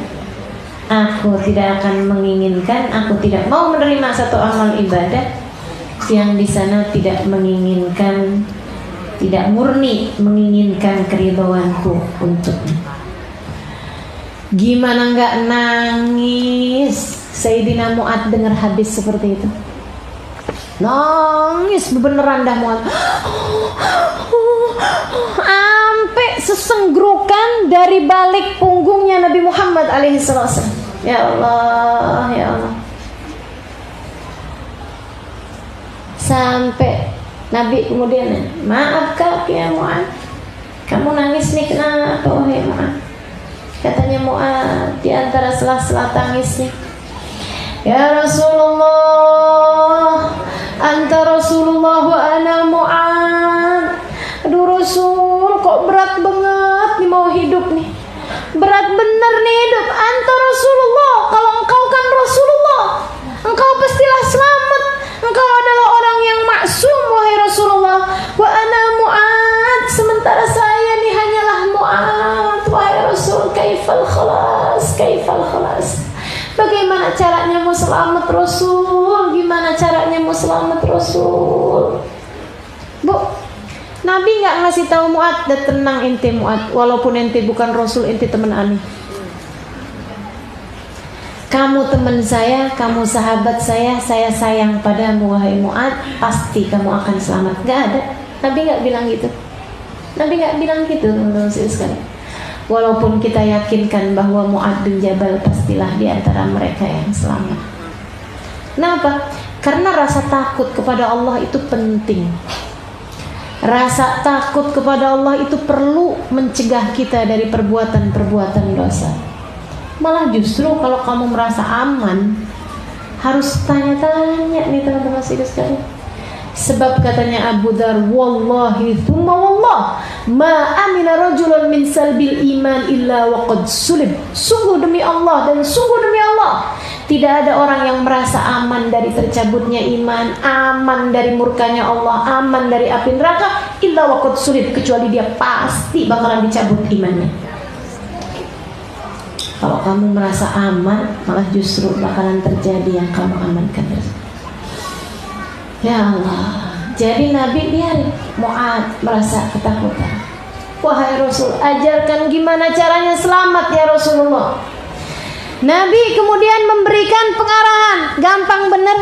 Aku tidak akan menginginkan, aku tidak mau menerima satu amal ibadah yang di sana tidak menginginkan, tidak murni menginginkan keridhoanku untuknya. Gimana nggak nangis Sayyidina Mu'ad dengar hadis seperti itu? Nangis beneran dah Mu'ad. Sampai sesenggrukan dari balik punggungnya Nabi Muhammad alaihi wasallam. Ya Allah, ya Allah. Sampai Nabi kemudian, maaf kak ya Mu'ad, kamu nangis nih kenapa wahai Mu'ad? Katanya Mu'ad di antara sela-sela tangisnya, ya Rasulullah, anta Rasulullah wa ana Mu'ad. Aduh Rasul, kok berat banget nih mau hidup nih. Berat bener nih hidup. Anta Rasulullah, kalau engkau kan Rasulullah, engkau pastilah selamat. Engkau adalah orang yang maksum wahai Rasulullah. Wa ana Mu'ad, sementara saya nih hanyalah Mu'ad. Wahai Rasul, kaifal khalas, kaifal khalas. Bagaimana caranya mau selamat Rasul? Gimana caranya mau selamat Rasul? Bu, Nabi nggak ngasih tahu Mu'ad, dan tenang ente Mu'ad, walaupun ente bukan Rasul, ente teman aneh. Kamu teman saya, kamu sahabat saya sayang padamu wahai Mu'ad, pasti kamu akan selamat. Gak ada, Nabi gak bilang gitu. Nabi gak bilang gitu teman-teman sekalian. Walaupun kita yakinkan bahwa Mu'ad bin Jabal pastilah di antara mereka yang selamat. Kenapa? Karena rasa takut kepada Allah itu penting. Rasa takut kepada Allah itu perlu mencegah kita dari perbuatan-perbuatan dosa. Malah justru kalau kamu merasa aman, harus tanya-tanya nih teman-teman sekalian. Sebab katanya Abu Dzar, wallahi thumma wallah, ma amina rajulun min salbil iman illa waqad sulib. Sungguh demi Allah dan sungguh demi Allah, tidak ada orang yang merasa aman dari tercabutnya iman, aman dari murkanya Allah, aman dari api neraka, illa waqad sulib, kecuali dia pasti bakalan dicabut imannya. Kalau kamu merasa aman, malah justru bakalan terjadi yang kamu amankan. Ya Allah. Jadi Nabi biarin Mu'ad merasa ketakutan. Wahai Rasul, ajarkan gimana caranya selamat ya Rasulullah. Nabi kemudian memberikan pengarahan. Gampang bener,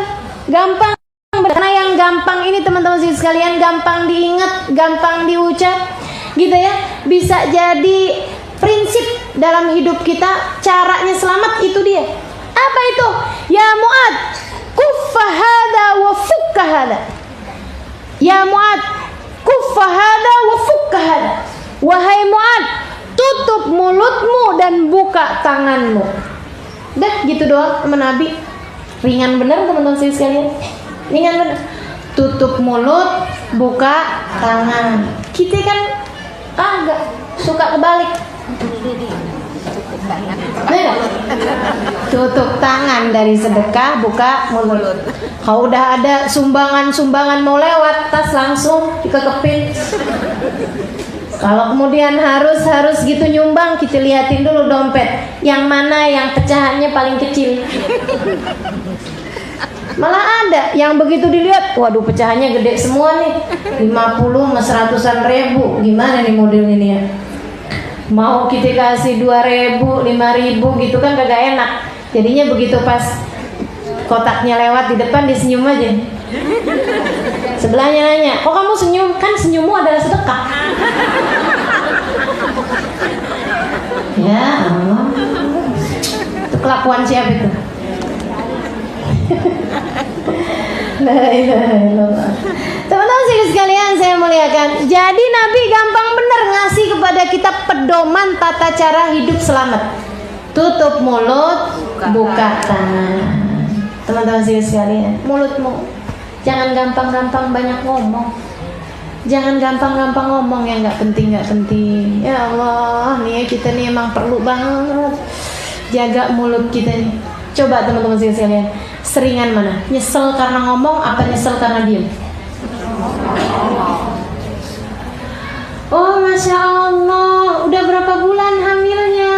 gampang bener. Karena yang gampang ini teman-teman sekalian, gampang diingat, gampang diucap, gitu ya. Bisa jadi prinsip dalam hidup kita, caranya selamat itu dia. Apa itu? Ya Mu'ad, kuffa hada wa fukka hada. Ya Mu'ad, kuffa hada wa fukka hada. Wahai Mu'ad, tutup mulutmu dan buka tanganmu. Dah gitu doang sama Nabi. Ringan bener teman-teman sekalian. Ringan bener. Tutup mulut, buka tangan. Kita kan agak suka kebalik. Tutup tangan dari sedekah, buka mulut. Kalau udah ada sumbangan mau lewat, tas langsung dikekepin. Kalau kemudian harus gitu nyumbang, kita liatin dulu dompet, yang mana yang pecahannya paling kecil. Malah ada yang begitu dilihat, waduh pecahannya gede semua nih, 50 sama 100-an ribu. Gimana nih model ini ya? Mau kita kasih 2.000, 5.000 gitu kan kagak enak. Jadinya begitu pas kotaknya lewat di depan, dia senyum aja. Sebelahnya nanya, kok kamu senyum? Kan senyummu adalah sedekah. Ya Allah, itu kelakuan siapa itu? La ilaha illallah. Teman-teman sekalian saya muliakan. Jadi Nabi gampang bener ngasih kepada kita pedoman tata cara hidup selamat. Tutup mulut, buka tangan. Teman-teman sekalian, mulutmu jangan gampang-gampang banyak ngomong. Jangan gampang-gampang ngomong yang nggak penting. Ya Allah, nih kita nih emang perlu banget jaga mulut kita nih. Coba teman-teman sekalian, seringan mana? Nyesel karena ngomong apa nyesel karena diam? Oh Masya Allah, udah berapa bulan hamilnya?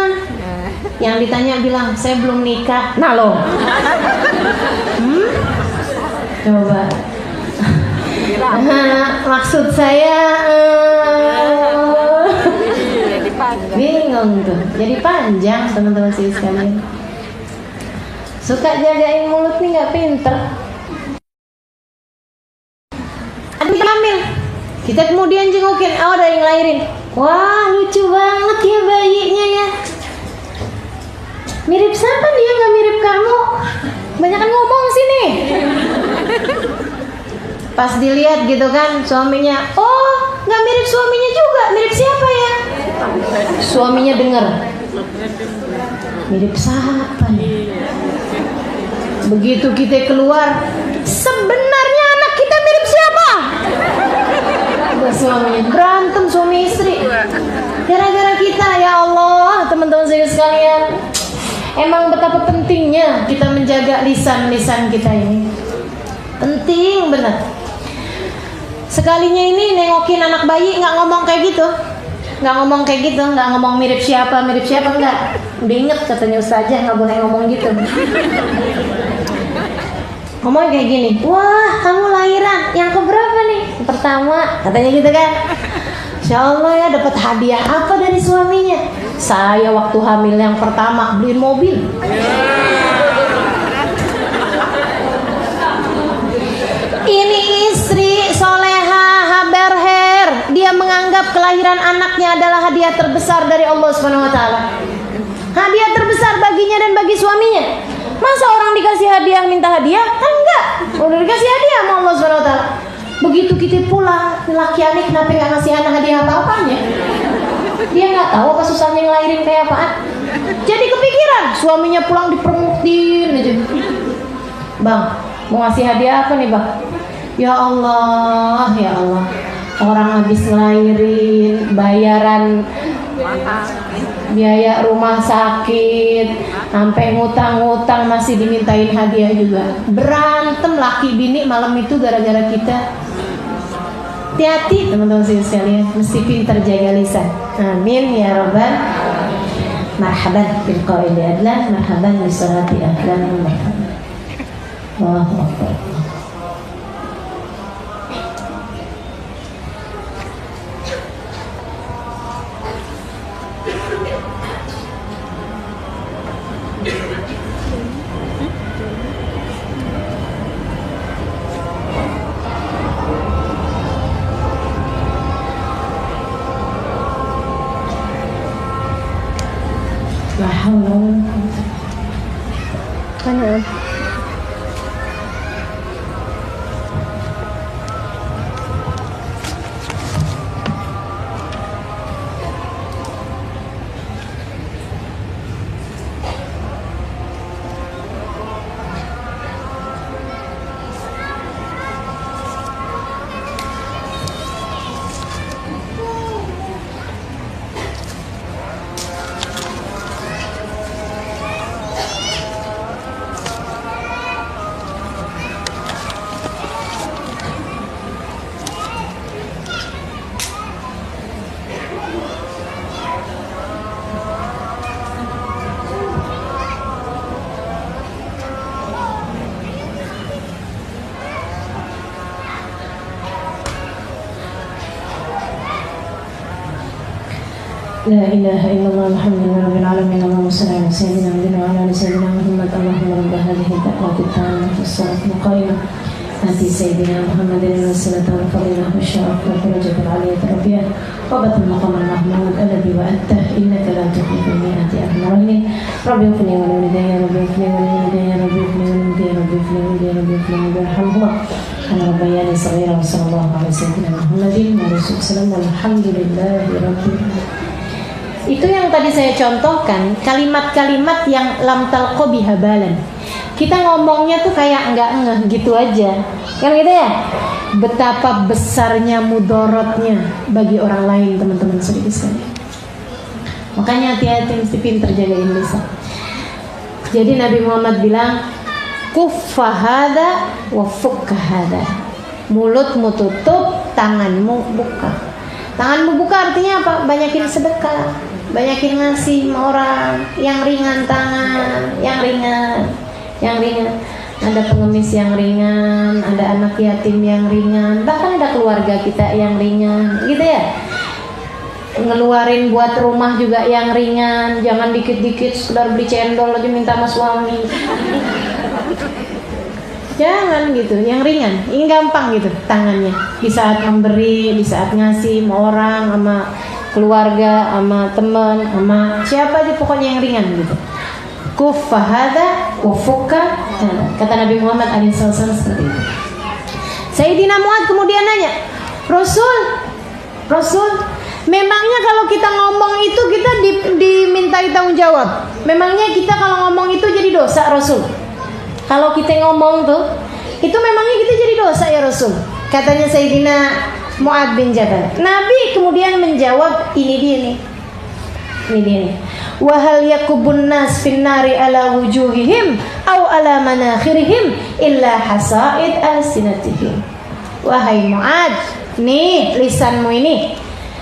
Yang ditanya bilang, saya belum nikah. Nah loh, coba. Maksud saya bingung. ngomong tuh. Jadi panjang teman-teman sekalian. Suka jagain mulut nih nggak pinter. Adik hamil, kita kemudian jengukin, oh ada yang ngelahirin. Wah lucu banget ya bayinya ya. Mirip siapa dia, nggak mirip kamu? Banyakan ngomong sini. Pas dilihat gitu kan suaminya, oh nggak mirip suaminya juga, mirip siapa ya? Suaminya dengar, mirip siapa nih? Begitu kita keluar, sebenarnya anak kita mirip siapa? Suaminya berantem, suami istri gara-gara kita. Ya Allah teman-teman sekalian, emang betapa pentingnya kita menjaga lisan-lisan kita ini. Penting benar. Sekalinya ini nengokin anak bayi nggak ngomong kayak gitu, nggak ngomong mirip siapa enggak. Udah inget katanya ustazah nggak boleh ngomong gitu. Ngomong kayak gini, wah kamu lahiran yang keberapa nih? Pertama, katanya gitu kan. Insya Allah ya dapat hadiah apa dari suaminya? Saya waktu hamil yang pertama beliin mobil. Ini istri soleha haberher, dia menganggap kelahiran anaknya adalah hadiah terbesar dari Allah Subhanahu Wa Taala. Hadiah terbesar baginya dan bagi suaminya. Masa orang dikasih hadiah minta hadiah? Kan enggak. Udah dikasih hadiah sama Allah Subhanahu Wa Taala. Begitu kita pulang, laki anak kenapa nggak ngasih anak hadiah apa-apanya? Dia nggak tahu apa susahnya ngelahirin kayak apaan. Jadi kepikiran, suaminya pulang dipermutin aja. Bang, mau ngasih hadiah apa nih bang? Ya Allah, orang habis ngelahirin, bayaran biaya rumah sakit, sampai ngutang-ngutang masih dimintain hadiah juga. Berantem laki bini malam itu gara-gara kita. Hati-hati teman-teman sekalian, mesti pintar jaga lisan. Amin ya rabbal. Marhaban bil qaili adlan, marhaban bi salati ahlan. Allahu akbar. Mana? La ilaha illallah alhamdulillah rabbil alamin Allahumma salli ala sayyidina Muhammad wa ala ali sayyidina Muhammad Allahumma rabb hadhihi da'wati tammah was-salati al-qa'imah ati sayyidina Muhammadin was-salatu wal-fadilah wasyaraf wa darajat al-'aliyyah rabbiyah wa batal maqam al-mahmud alladhi wa'adta innaka la tukhlifu al-mi'ati al-marahin rabbi ighfir li wa li walidayya rabbi ighfir li wa li walidayya rabbi ighfir li wa li walidayya rabbi ighfir li wa li walidayya warhamhuma ana rabbayani saghira wa sallallahu ala sayyidina Muhammadin wa alihi wasallam walhamdulillahi rabbil alamin. Itu yang tadi saya contohkan, kalimat-kalimat yang lam talqo bihabalan. Kita ngomongnya tuh kayak enggak ngeh gitu aja, kan gitu ya. Betapa besarnya mudorotnya bagi orang lain teman-teman sekalian. Makanya hati-hati, mesti pinter jagain lisan. Jadi Nabi Muhammad bilang, kuffa hada wa fukka hada. Mulutmu tutup, tanganmu buka. Tanganmu buka artinya apa? Banyakin sedekah, banyakin ngasih sama orang, yang ringan tangan, yang ringan. Ada pengemis yang ringan, ada anak yatim yang ringan, bahkan ada keluarga kita yang ringan, gitu ya. ngeluarin buat rumah juga yang ringan, jangan dikit-dikit sekedar beli cendol aja minta sama suami. Jangan gitu, yang ringan, ini gampang gitu tangannya. Di saat memberi, di saat ngasih sama orang, sama keluarga, sama teman, sama siapa aja pokoknya yang ringan gitu. Kuffa hadza wa fukka hadza. Kata Nabi Muhammad SAW seperti itu. Sayyidina Mu'adz kemudian nanya, Rasul, memangnya kalau kita ngomong itu kita dimintai tanggung jawab? Memangnya kita kalau ngomong itu jadi dosa, Rasul? Kalau kita ngomong tuh, itu memangnya kita jadi dosa ya Rasul? Katanya Sayyidina Mu'adz bin Jabal. Nabi kemudian menjawab, ini dia nih. Wa hal yakubun nas fin nari ala wujuhihim aw ala manakhirihim illa hasaid alsinatihim. Wahai Mu'adz, nih lisanmu ini,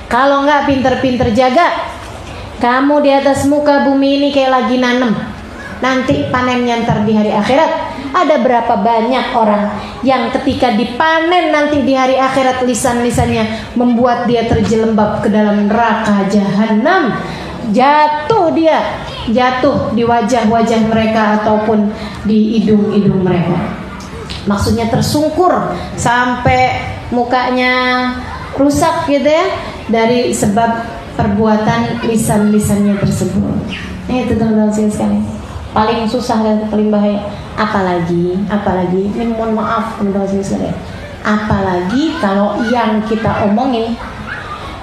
kalau nggak pinter-pinter jaga, kamu di atas muka bumi ini kayak lagi nanem. Nanti panennya ntar di hari akhirat. Ada berapa banyak orang yang ketika dipanen nanti di hari akhirat lisan-lisannya membuat dia terjelembab ke dalam neraka jahanam. Jatuh di wajah-wajah mereka ataupun di hidung-hidung mereka. Maksudnya tersungkur sampai mukanya rusak gitu ya, dari sebab perbuatan lisan-lisannya tersebut. Itu teman-teman sekalian, paling susah dan paling bahaya. Apalagi ini mohon maaf teman-teman sekalian, apalagi kalau yang kita omongin,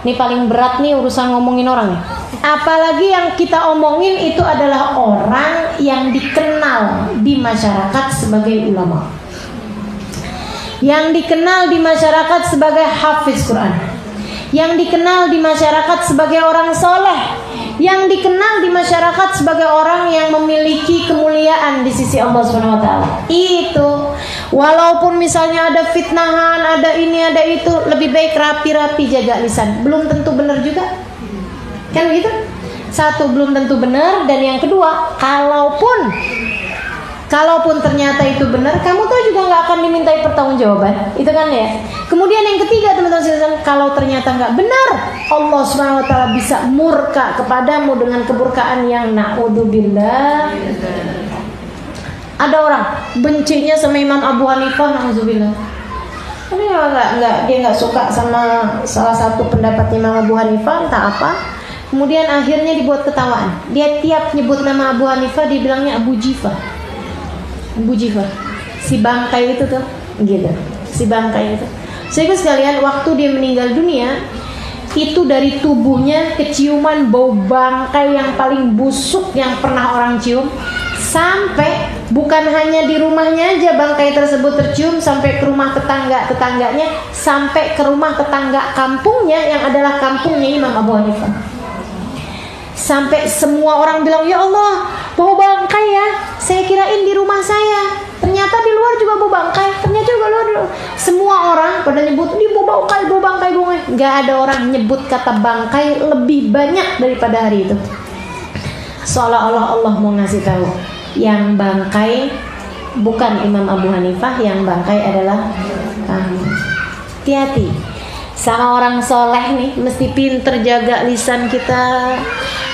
ini paling berat nih urusan ngomongin orang nih. Apalagi yang kita omongin itu adalah orang yang dikenal di masyarakat sebagai ulama, yang dikenal di masyarakat sebagai hafiz Quran, yang dikenal di masyarakat sebagai orang soleh, yang dikenal di masyarakat sebagai orang yang memiliki kemuliaan di sisi Allah Subhanahu wa taala. Itu walaupun misalnya ada fitnahan, ada ini, ada itu, lebih baik rapi-rapi jaga lisan. Belum tentu benar juga. Kan begitu? Satu, belum tentu benar, dan yang kedua, kalaupun ternyata itu benar, kamu tuh juga nggak akan dimintai pertanggungjawaban, itu kan ya. Kemudian yang ketiga teman-teman sekalian, kalau ternyata nggak benar, Allah Subhanahu Wa Taala bisa murka kepadamu dengan kemurkaan yang naudzubillah. Ada orang bencinya sama Imam Abu Hanifah, naudzubillah. Dia nggak suka sama salah satu pendapat Imam Abu Hanifah, entah apa. Kemudian akhirnya dibuat ketawaan. Dia tiap nyebut nama Abu Hanifah dibilangnya Abu Jifah, si bangkai itu tuh, gitu. Si bangkai itu. Sehingga sekalian, waktu dia meninggal dunia, itu dari tubuhnya keciuman bau bangkai yang paling busuk yang pernah orang cium. Sampai bukan hanya di rumahnya aja bangkai tersebut tercium, sampai ke rumah tetangganya, sampai ke rumah tetangga kampungnya yang adalah kampungnya Imam Abu Hanifah. Sampai semua orang bilang, ya Allah, bau bangkai ya. Saya kirain di rumah saya, ternyata di luar juga bau bangkai. Ternyata juga luar. Semua orang pada nyebut, ini bau bangkai. Gak ada orang nyebut kata bangkai lebih banyak daripada hari itu. Seolah-olah Allah mau ngasih tahu, yang bangkai bukan Imam Abu Hanifah, yang bangkai adalah kamu. Hati-hati sama orang soleh nih, mesti pinter jaga lisan kita,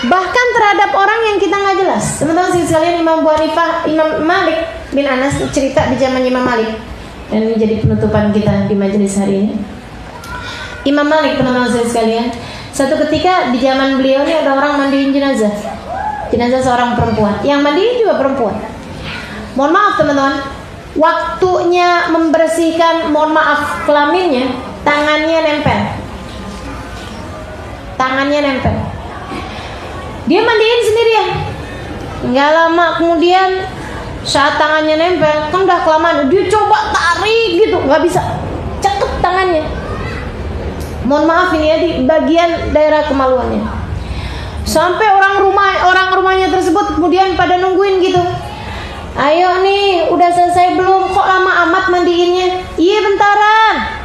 bahkan terhadap orang yang kita nggak jelas. Teman-teman sekalian, Imam Malik bin Anas cerita di zaman Imam Malik, dan ini jadi penutupan kita di majelis hari ini. Imam Malik, teman-teman sekalian, satu ketika di zaman beliau ini ada orang mandiin jenazah seorang perempuan, yang mandiin juga perempuan. Mohon maaf teman-teman, waktunya membersihkan, mohon maaf, kelaminnya, tangannya nempel. Dia mandiin sendirian. Nggak lama kemudian, saat tangannya nempel, kan udah kelamaan, dia coba tarik gitu, nggak bisa, cekep tangannya. Mohon maaf ini ya, di bagian daerah kemaluannya. Sampai orang rumahnya tersebut kemudian pada nungguin gitu. Ayo nih, udah selesai belum? Kok lama amat mandiinnya? Iya bentaran.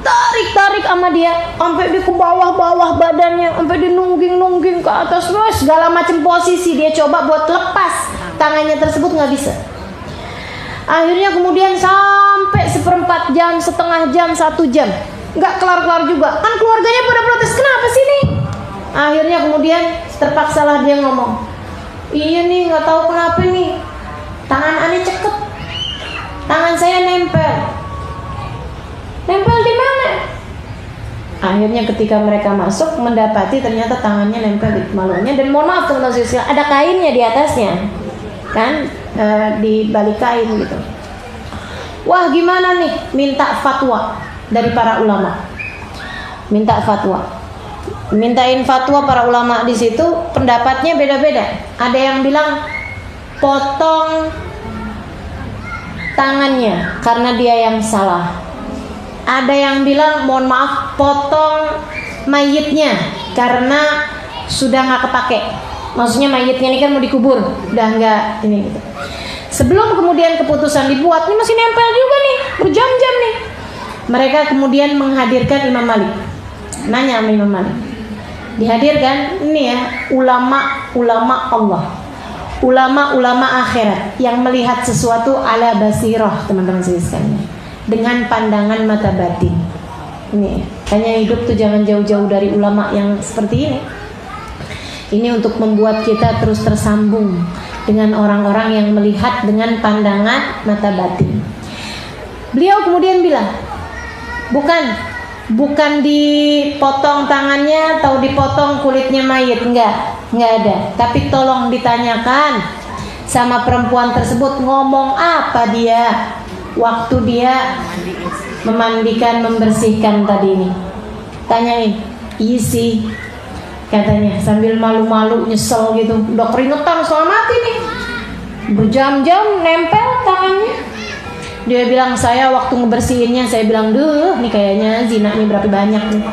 Tarik sama dia, sampai dia ke bawah badannya, sampai dia nungging ke atas, segala macam posisi dia coba buat lepas tangannya tersebut, nggak bisa. Akhirnya kemudian sampai 1/4 jam, setengah jam, 1 jam, nggak kelar juga. Kan keluarganya pada protes, kenapa sih nih? Akhirnya kemudian terpaksalah dia ngomong, iya nih nggak tahu kenapa nih tangan aneh cekep, tangan saya nempel di mana? Akhirnya ketika mereka masuk mendapati ternyata tangannya nempel di malunya, dan mohon maaf teman-teman sekalian, ada kainnya di atasnya kan, di balik kain gitu. Wah gimana nih, minta fatwa dari para ulama, mintain fatwa para ulama. Di situ pendapatnya beda-beda. Ada yang bilang potong tangannya karena dia yang salah. Ada yang bilang mohon maaf, potong mayitnya karena sudah nggak kepake. Maksudnya mayitnya ini kan mau dikubur, udah nggak ini gitu. Sebelum kemudian keputusan dibuat, ini masih nempel juga nih, berjam-jam nih. Mereka kemudian menghadirkan Imam Malik. Nanya sama Imam Malik. Dihadirkan ini ya, ulama Allah, ulama akhirat yang melihat sesuatu ala basirah, teman-teman sekalian, dengan pandangan mata batin. Ini hanya hidup tuh jangan jauh-jauh dari ulama yang seperti ini. Ini untuk membuat kita terus tersambung dengan orang-orang yang melihat dengan pandangan mata batin. Beliau kemudian bilang, bukan dipotong tangannya atau dipotong kulitnya mayit, enggak ada. Tapi tolong ditanyakan sama perempuan tersebut ngomong apa dia waktu dia memandikan, membersihkan tadi ini. Tanyain, iya sih katanya, sambil malu-malu nyesel gitu, udah keringetan setengah mati nih, berjam-jam nempel tangannya. Dia bilang, saya waktu ngebersihinnya saya bilang, duh nih kayaknya zinanya berapa banyak nih,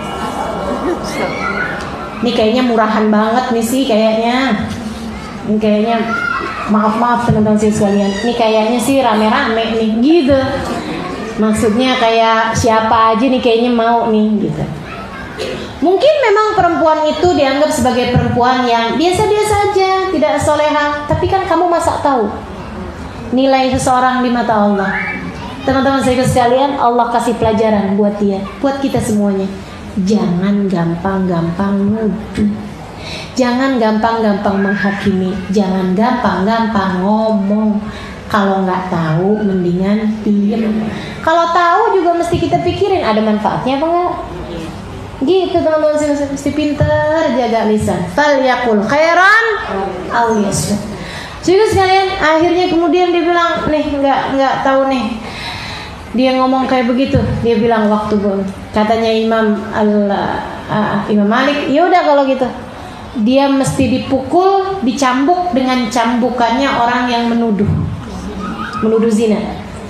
nih kayaknya murahan banget nih sih kayaknya, ini kayaknya maaf teman-teman sekalian, ini kayaknya sih rame-rame nih gitu. Maksudnya kayak siapa aja nih kayaknya mau nih gitu. Mungkin memang perempuan itu dianggap sebagai perempuan yang biasa-biasa aja, tidak soleha. Tapi kan kamu masa tahu nilai seseorang di mata Allah. Teman-teman saya sekalian, Allah kasih pelajaran buat dia, buat kita semuanya. Jangan gampang-gampang nuduh, jangan gampang-gampang menghakimi, jangan gampang-gampang ngomong. Kalau nggak tahu mendingan diam. Kalau tahu juga mesti kita pikirin ada manfaatnya apa enggak. Gitu teman-teman, mesti pintar jaga lisan. Falyaqul khairan aw liyasmut. Jadi sekalian, akhirnya kemudian dia bilang, nih nggak tahu nih. Dia ngomong kayak begitu. Dia bilang waktu katanya Imam Malik, ya udah kalau gitu. Dia mesti dipukul, dicambuk dengan cambukannya orang yang menuduh zina.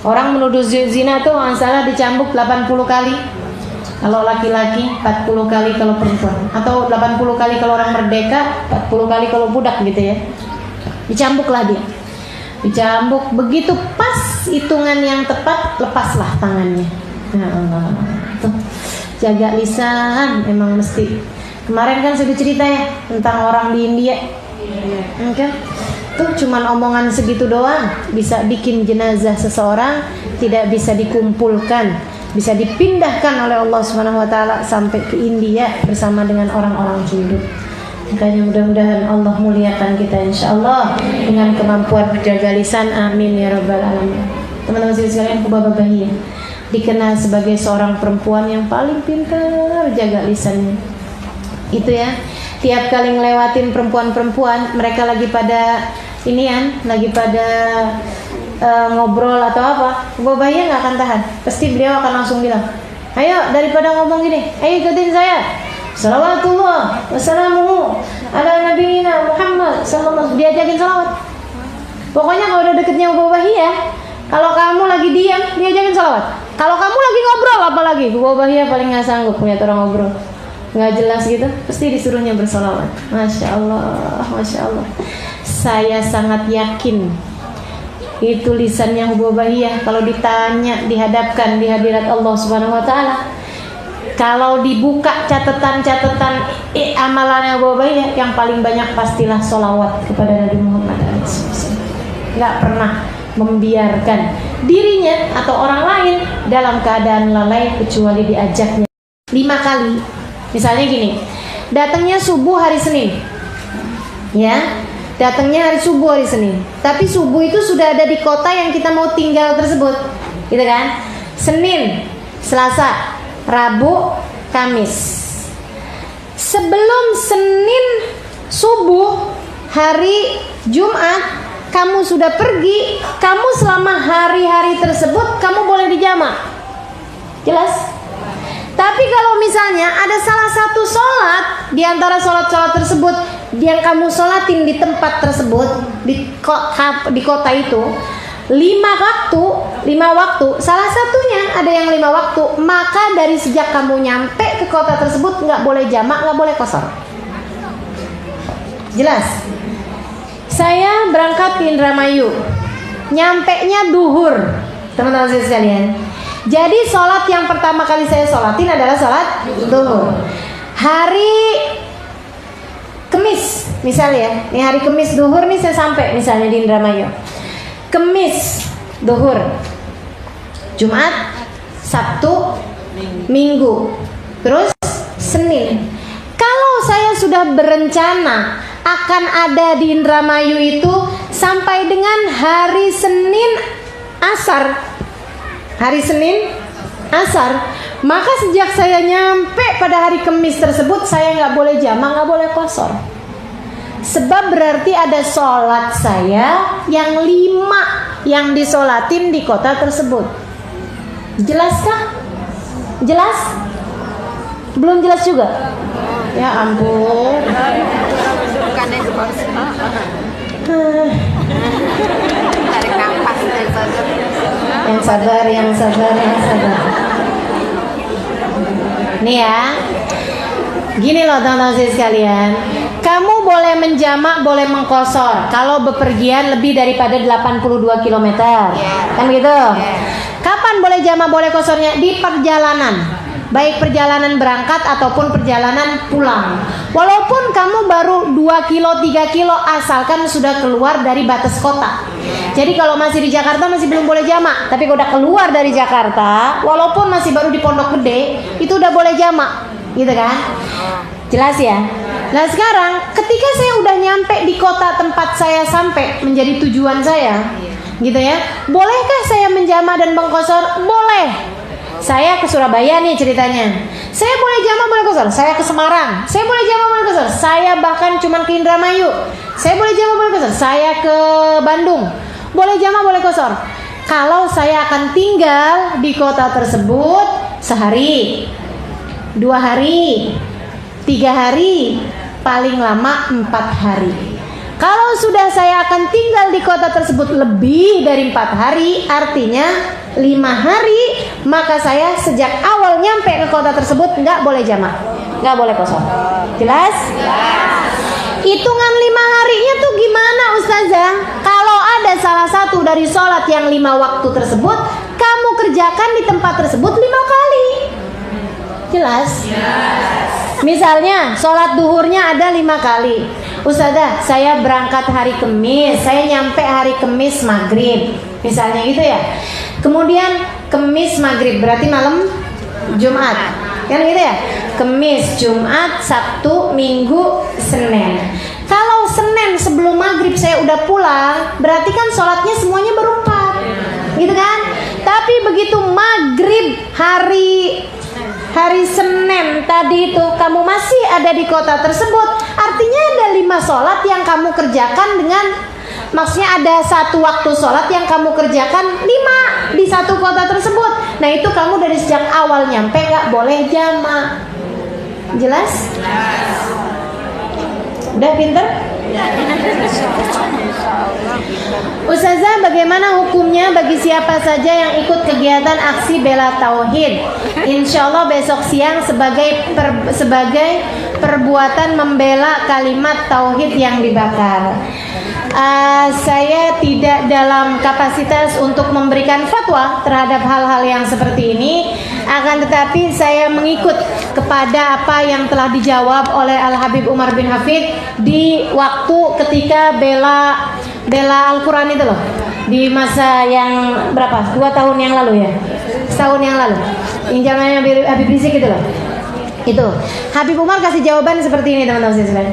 Orang menuduh zina tuh salah dicambuk 80 kali. Kalau laki-laki 40 kali kalau perempuan, atau 80 kali kalau orang merdeka, 40 kali kalau budak gitu ya. Dicambuklah dia. Dicambuk begitu pas hitungan yang tepat, lepaslah tangannya. Ya Allah. Tuh, jaga lisan emang mesti. Kemarin kan sudah cerita ya tentang orang di India. Oke. Tuh cuman omongan segitu doang bisa bikin jenazah seseorang tidak bisa dikumpulkan, bisa dipindahkan oleh Allah Subhanahu wa taala sampai ke India bersama dengan orang-orang hidup. Makanya mudah-mudahan Allah muliakan kita insyaallah dengan kemampuan menjaga lisan. Amin ya rabbal alamin. Teman-teman sekalian, Hubabah Bahiyah dikenal sebagai seorang perempuan yang paling pintar jaga lisannya. Itu ya. Tiap kali ngelewatin perempuan-perempuan, mereka lagi pada lagi pada ngobrol atau apa, Hubabah Bahiyah nggak akan tahan. Pasti beliau akan langsung bilang, ayo daripada ngomong gini, ayo ikutin saya. Salawatullah wassalamuhu ala nabiyina Muhammad sallallahu. Diajakin salawat. Pokoknya kalau udah deketnya Hubabah Bahiyah, kalau kamu lagi diam, diajakin salawat. Kalau kamu lagi ngobrol, apalagi Hubabah Bahiyah paling nggak sanggup punya orang ngobrol nggak jelas gitu, pasti disuruhnya bersalawat. Masya Allah, Masya Allah. Saya sangat yakin itu lisannya Hubabah Bahiyah kalau ditanya, dihadapkan di hadirat Allah Subhanahu wa taala, kalau dibuka catatan-catatan amalannya Hubabah Bahiyah, yang paling banyak pastilah sholawat kepada Nabi Muhammad SAW. Nggak pernah membiarkan dirinya atau orang lain dalam keadaan lalai kecuali diajaknya 5 kali. Misalnya gini, datangnya subuh hari Senin. Ya, datangnya subuh hari Senin. Tapi subuh itu sudah ada di kota yang kita mau tinggal tersebut, gitu kan? Senin, Selasa, Rabu, Kamis. Sebelum Senin subuh hari Jumat kamu sudah pergi, kamu selama hari-hari tersebut kamu boleh dijamak. Jelas? Tapi kalau misalnya ada salah satu sholat di antara sholat-sholat tersebut yang kamu sholatin di tempat tersebut, di kota itu, 5 waktu, salah satunya ada yang 5 waktu, maka dari sejak kamu nyampe ke kota tersebut nggak boleh jamak, nggak boleh qashar. Jelas? Saya berangkat ke Indramayu, nyampenya duhur, teman-teman saya sekalian. Jadi sholat yang pertama kali saya sholatin adalah sholat duhur. Hari Kemis, misalnya, ini hari Kemis duhur nih saya sampai misalnya di Indramayu. Kemis duhur, Jumat, Sabtu, Minggu, terus Senin. Kalau saya sudah berencana akan ada di Indramayu itu sampai dengan hari Senin asar, maka sejak saya nyampe pada hari Kemis tersebut saya nggak boleh jamak, nggak boleh qashar. Sebab berarti ada sholat saya yang 5 yang disolatin di kota tersebut. Jelaskah? Jelas? Belum jelas juga? Ya ampun. Yang sabar. Nih ya, gini loh teman-teman sekalian. Kamu boleh menjamak, boleh mengqashar kalau bepergian lebih daripada 82 km. Kan gitu? Kapan boleh jamak, boleh qasharnya? Di perjalanan. Baik perjalanan berangkat ataupun perjalanan pulang. Walaupun kamu baru 2 kilo, 3 kilo, asalkan sudah keluar dari batas kota. Jadi kalau masih di Jakarta masih belum boleh jamak. Tapi kalau udah keluar dari Jakarta, walaupun masih baru di Pondok Gede, itu udah boleh jamak. Gitu kan? Jelas ya? Nah sekarang ketika saya udah nyampe di kota tempat saya sampai menjadi tujuan saya, gitu ya, bolehkah saya menjamak dan mengqashar? Boleh. Saya ke Surabaya nih ceritanya, saya boleh jamak, boleh qashar. Saya ke Semarang, saya boleh jamak, boleh qashar. Saya bahkan cuman ke Indramayu, saya boleh jamak, boleh qashar. Saya ke Bandung, boleh jamak, boleh qashar. Kalau saya akan tinggal di kota tersebut sehari, 2 hari, 3 hari, paling lama 4 hari. Kalau sudah saya akan tinggal di kota tersebut lebih dari 4 hari, artinya 5 hari, maka saya sejak awal nyampe ke kota tersebut nggak boleh jamak, nggak boleh qashar. Jelas? Hitungan 5 harinya tuh gimana Ustazah? Kalau ada salah satu dari sholat yang 5 waktu tersebut kamu kerjakan di tempat tersebut 5 kali. Jelas? Misalnya sholat duhurnya ada 5 kali. Ustazah, saya berangkat hari Kemis, saya nyampe hari Kemis maghrib, misalnya gitu ya. Kemudian Kemis maghrib berarti malam Jumat, kan gitu ya. Kemis, Jumat, Sabtu, Minggu, Senin. Kalau Senin sebelum maghrib saya udah pulang, berarti kan sholatnya semuanya berempat, gitu kan. Tapi begitu maghrib hari Senin tadi itu kamu masih ada di kota tersebut, artinya ada 5 sholat yang kamu kerjakan dengan, maksudnya ada 1 waktu sholat yang kamu kerjakan 5 di satu kota tersebut. Nah itu kamu dari sejak awal nyampe gak boleh jamak. Jelas? Udah pinter? Ustazah, bagaimana hukumnya bagi siapa saja yang ikut kegiatan aksi bela tauhid? Insya Allah besok siang sebagai perbuatan membela kalimat tauhid yang dibakar. Saya tidak dalam kapasitas untuk memberikan fatwa terhadap hal-hal yang seperti ini, akan tetapi saya mengikut kepada apa yang telah dijawab oleh Al-Habib Umar bin Hafid di waktu ketika bela Al-Quran itu loh, di masa yang berapa? 2 tahun yang lalu ya, setahun yang lalu, yang zamannya Habib Rizik itu loh. Itu Habib Umar kasih jawaban seperti ini teman-teman sekalian.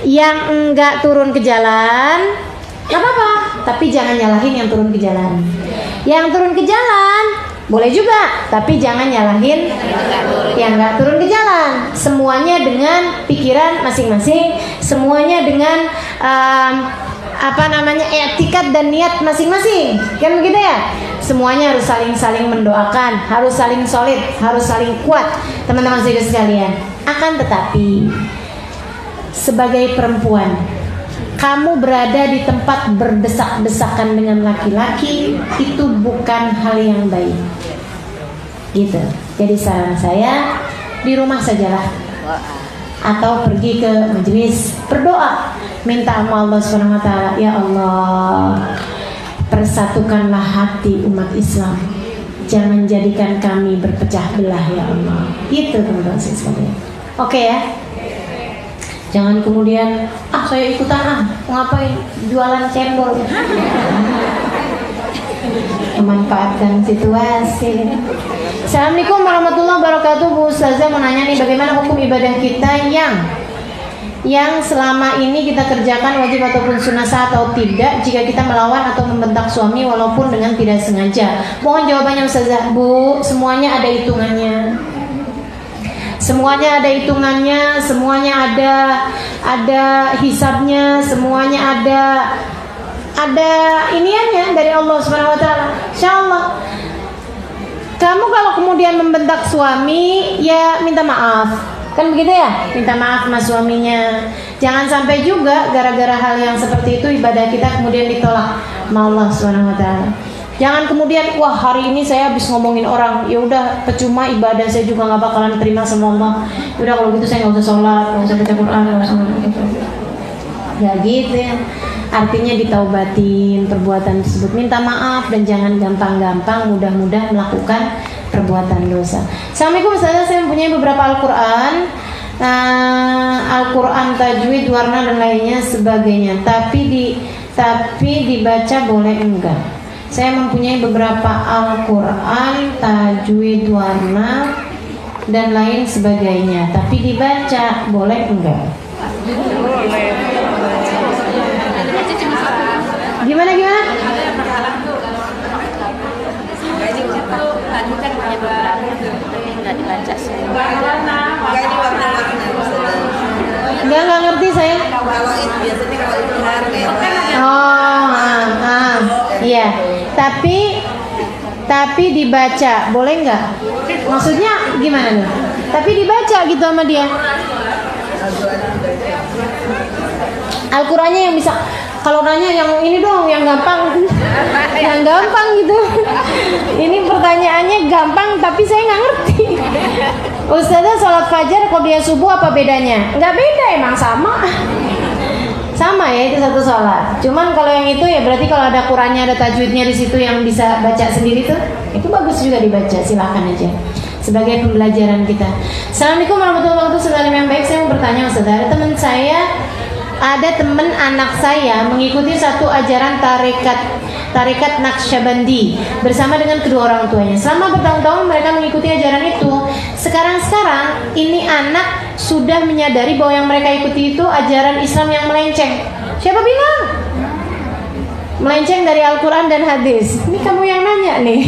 Yang enggak turun ke jalan nggak apa-apa, tapi jangan nyalahin yang turun ke jalan. Yang turun ke jalan boleh juga, tapi jangan nyalahin yang nggak turun ke jalan. Semuanya dengan pikiran masing-masing, semuanya dengan etikad dan niat masing-masing, kan begitu ya. Semuanya harus saling mendoakan, harus saling solid, harus saling kuat, teman-teman sekalian. Akan tetapi sebagai perempuan, kamu berada di tempat berdesak-desakan dengan laki-laki, itu bukan hal yang baik. Gitu. Jadi saran saya, di rumah sajalah, atau pergi ke majelis berdoa, minta sama Allah Subhanahu wa taala, ya Allah, persatukanlah hati umat Islam, jangan jadikan kami berpecah belah ya Allah. Itu teman-teman sekalian. Oke ya. Jangan kemudian saya ikutan ngapain jualan cendol. Memanfaatkan situasi. Assalamualaikum warahmatullahi wabarakatuh. Bu Ustazah mau nanya nih, bagaimana hukum ibadah kita yang selama ini kita kerjakan wajib ataupun sunnah sah atau tidak jika kita melawan atau membentak suami walaupun dengan tidak sengaja. Mohon jawabannya Ustazah. Bu, semuanya ada hitungannya. Semuanya ada hitungannya, semuanya ada hisabnya, semuanya ada iniannya dari Allah Subhanahu wa taala. Insyaallah. Kamu kalau kemudian membentak suami, ya minta maaf. Kan begitu ya? Minta maaf sama suaminya. Jangan sampai juga gara-gara hal yang seperti itu ibadah kita kemudian ditolak sama Allah Subhanahu wa taala. Jangan kemudian, wah hari ini saya habis ngomongin orang, ya udah percuma ibadah saya juga nggak bakalan terima sama Allah. Ya udah kalau gitu saya nggak usah sholat, nggak usah baca Quran, nggak usah ya gitu ya. Artinya ditaubatin perbuatan tersebut, minta maaf dan jangan gampang-gampang mudah-mudah melakukan perbuatan dosa. Assalamualaikum Ustazah, saya mempunyai beberapa Al-Quran, Al-Quran tajwid, warna dan lainnya sebagainya. Tapi dibaca boleh enggak? Saya mempunyai beberapa Al-Quran, tajwid, warna, dan lain sebagainya. Tapi dibaca boleh enggak? Gimana? Enggak ngerti saya. Iya. Tapi dibaca boleh nggak? Maksudnya gimana nih? Tapi dibaca gitu sama dia. Al-Qurannya yang bisa. Kalau nanya yang ini dong, yang gampang, yang gampang gitu. Ini pertanyaannya gampang, tapi saya nggak ngerti. Ustazah, sholat fajar qobliyah subuh apa bedanya? Nggak beda, emang sama. Sama ya, itu satu sholat. Cuman kalau yang itu ya berarti kalau ada Qurannya, ada tajwidnya di situ yang bisa baca sendiri tuh, itu bagus juga dibaca. Silakan aja sebagai pembelajaran kita. Assalamualaikum warahmatullahi wabarakatuh. Saudara yang baik, saya mau bertanya Ustazah, ada teman anak saya mengikuti satu ajaran tarekat Naqsyabandi bersama dengan kedua orang tuanya. Selama bertahun-tahun mereka mengikuti ajaran itu. Sekarang ini anak sudah menyadari bahwa yang mereka ikuti itu ajaran Islam yang melenceng. Siapa bilang? Melenceng dari Al-Quran dan hadis. Ini kamu yang nanya nih.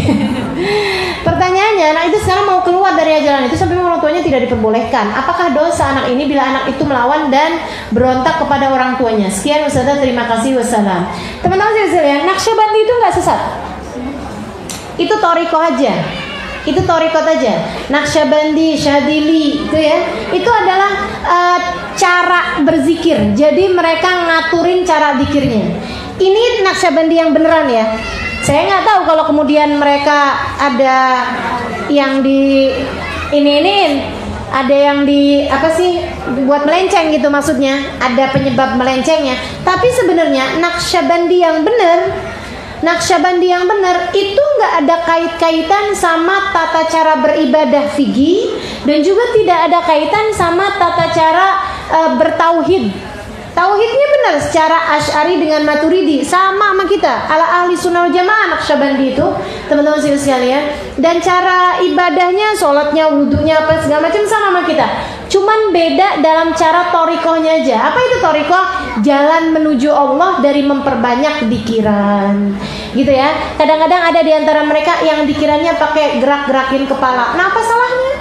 Pertanyaannya, anak itu sekarang mau keluar dari ajaran itu sampai orang tuanya tidak diperbolehkan. Apakah dosa anak ini bila anak itu melawan dan berontak kepada orang tuanya? Sekian Ustazah, terima kasih, wassalam. Teman-teman sekalian, Naqsyabandi itu nggak sesat. Itu toriko aja. Itu torikot aja. Naqsyabandi, Syadili itu ya. Itu adalah cara berzikir. Jadi mereka ngaturin cara zikirnya. Ini Naqsyabandi yang beneran ya. Saya nggak tahu kalau kemudian mereka ada yang di ini ada yang di apa sih buat melenceng gitu, maksudnya ada penyebab melencengnya. Tapi sebenarnya Naqsyabandi yang benar itu nggak ada kaitan sama tata cara beribadah fikih dan juga tidak ada kaitan sama tata cara bertauhid. Tauhidnya benar secara Asy'ari dengan Maturidi sama kita. Ala ahli sunnah wal jamaah Naqsyabandi itu, teman-teman sekalian. Dan cara ibadahnya, sholatnya, wudhunya, apa segala macam sama kita. Cuman beda dalam cara torikohnya aja. Apa itu torikoh? Jalan menuju Allah dari memperbanyak dikiran, gitu ya. Kadang-kadang ada di antara mereka yang dikirannya pakai gerak-gerakin kepala. Nah, apa salahnya?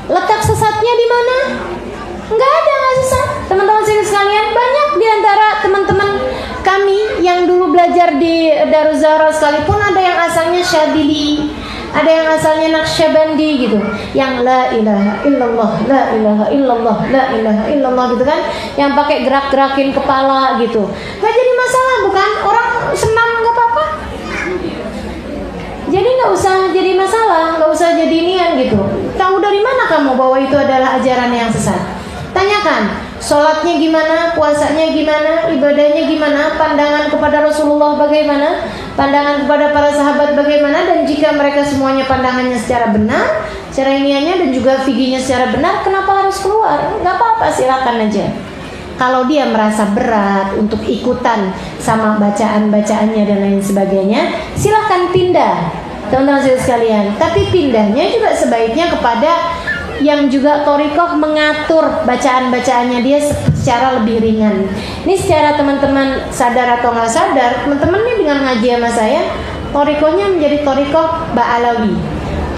Letak sesatnya di mana? Enggak ada, enggak sesat. Teman-teman sekalian, banyak di antara teman-teman kami yang dulu belajar di Daruz Zahra sekalipun ada yang asalnya Syadili, ada yang asalnya Naqsyabandi gitu, yang la ilaha illallah, la ilaha illallah, la ilaha illallah gitu kan, yang pakai gerak-gerakin kepala gitu. Enggak jadi masalah, bukan? Orang senam enggak apa-apa. Jadi nggak usah jadi masalah, nggak usah jadi nian gitu. Tahu dari mana kamu bahwa itu adalah ajaran yang sesat? Tanyakan, sholatnya gimana, puasanya gimana, ibadahnya gimana, pandangan kepada Rasulullah bagaimana, pandangan kepada para sahabat bagaimana, dan jika mereka semuanya pandangannya secara benar, secara iniannya dan juga fikihnya secara benar, kenapa harus keluar? Nggak apa-apa, silakan aja. Kalau dia merasa berat untuk ikutan sama bacaan-bacaannya dan lain sebagainya, silahkan pindah, teman-teman sekalian. Tapi pindahnya juga sebaiknya kepada yang juga torikoh mengatur bacaan-bacaannya dia secara lebih ringan. Ini secara teman-teman sadar atau nggak sadar, teman-teman ini dengan ngaji sama saya, torikohnya menjadi torikoh Ba'alawi,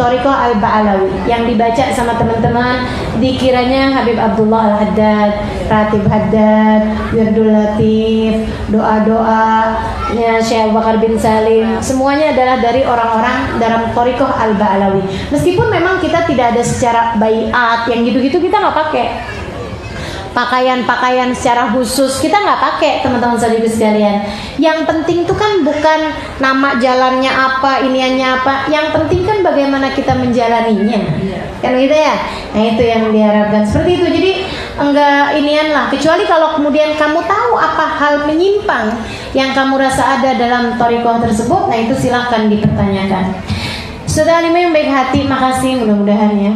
torikoh al-Ba'alawi, yang dibaca sama teman-teman dikiranya Habib Abdullah Al-Haddad, Ratib Haddad, Wirdul Latif, doa-doa ya Syekh Bakar bin Salim, semuanya adalah dari orang-orang dalam torikoh al-Ba'alawi. Meskipun memang kita tidak ada secara baiat yang gitu-gitu, kita nggak pakai pakaian-pakaian secara khusus, kita nggak pakai, teman-teman sekalian. Yang penting itu kan bukan nama jalannya apa, iniannya apa. Yang penting kan bagaimana kita menjalaninya, kan gitu ya. Nah itu yang diharapkan seperti itu. Jadi enggak inian lah. Kecuali kalau kemudian kamu tahu apa hal menyimpang yang kamu rasa ada dalam thariqah tersebut, nah itu silahkan dipertanyakan. Saudara lima yang baik hati, makasih mudah-mudahan ya.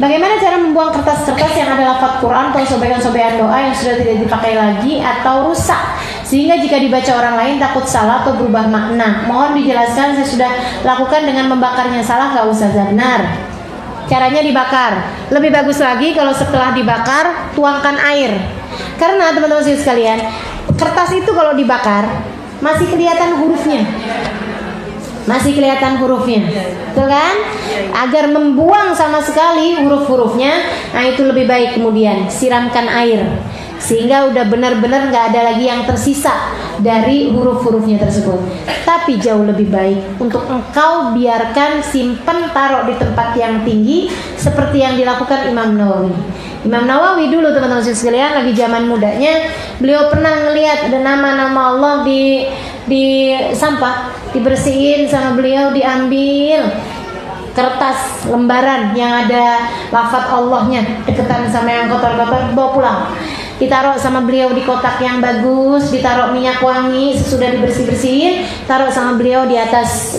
Bagaimana cara membuang kertas-kertas yang ada lafaz Quran atau sobekan-sobekan doa yang sudah tidak dipakai lagi atau rusak, sehingga jika dibaca orang lain takut salah atau berubah makna? Mohon dijelaskan, saya sudah lakukan dengan membakarnya. Salah nggak usah benar. Caranya dibakar. Lebih bagus lagi kalau setelah dibakar tuangkan air. Karena teman-teman sekalian, kertas itu kalau dibakar masih kelihatan hurufnya. Masih kelihatan hurufnya, betul kan? Agar membuang sama sekali huruf-hurufnya, nah itu lebih baik kemudian siramkan air, sehingga udah benar-benar nggak ada lagi yang tersisa dari huruf-hurufnya tersebut. Tapi jauh lebih baik untuk engkau biarkan, simpen, taruh di tempat yang tinggi seperti yang dilakukan Imam Nawawi. Imam Nawawi dulu teman-teman sekalian lagi zaman mudanya, beliau pernah ngelihat ada nama-nama Allah di sampah, dibersihin sama beliau, diambil kertas lembaran yang ada lafaz Allahnya deketan sama yang kotor-kotor, bawa pulang, ditaruh sama beliau di kotak yang bagus, ditaruh minyak wangi, sesudah dibersih-bersihin, taruh sama beliau di atas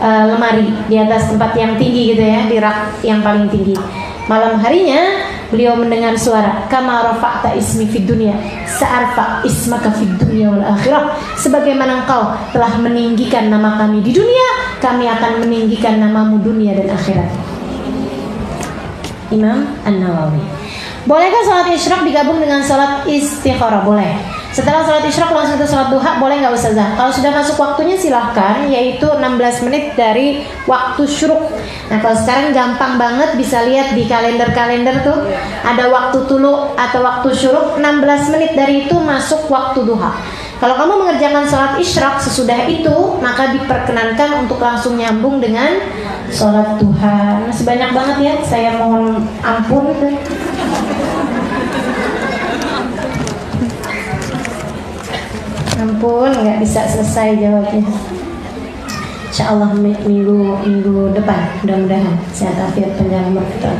lemari, di atas tempat yang tinggi gitu ya, di rak yang paling tinggi. Malam harinya beliau mendengar suara, kama rafa'ta ismi fid dunya sa'arfa ismaka fid dunya wal akhirah, sebagaimana engkau telah meninggikan nama kami di dunia, kami akan meninggikan namamu dunia dan akhirat. Imam An-Nawawi. Bolehkah salat isyraq digabung dengan salat istikharah? Boleh. Setelah salat isyraq langsung ke salat duha, boleh nggak ustazah? Kalau sudah masuk waktunya silahkan, yaitu 16 menit dari waktu syuruk. Nah kalau sekarang gampang banget, bisa lihat di kalender-kalender tuh ada waktu tulu atau waktu syuruk, 16 menit dari itu masuk waktu duha. Kalau kamu mengerjakan salat isyraq sesudah itu, maka diperkenankan untuk langsung nyambung dengan salat duha. Masih banyak banget ya, saya mohon ampun itu. Ampun, nggak bisa selesai jawabnya. Insya Allah minggu depan, mudah-mudahan sehat afiat panjang umur kita.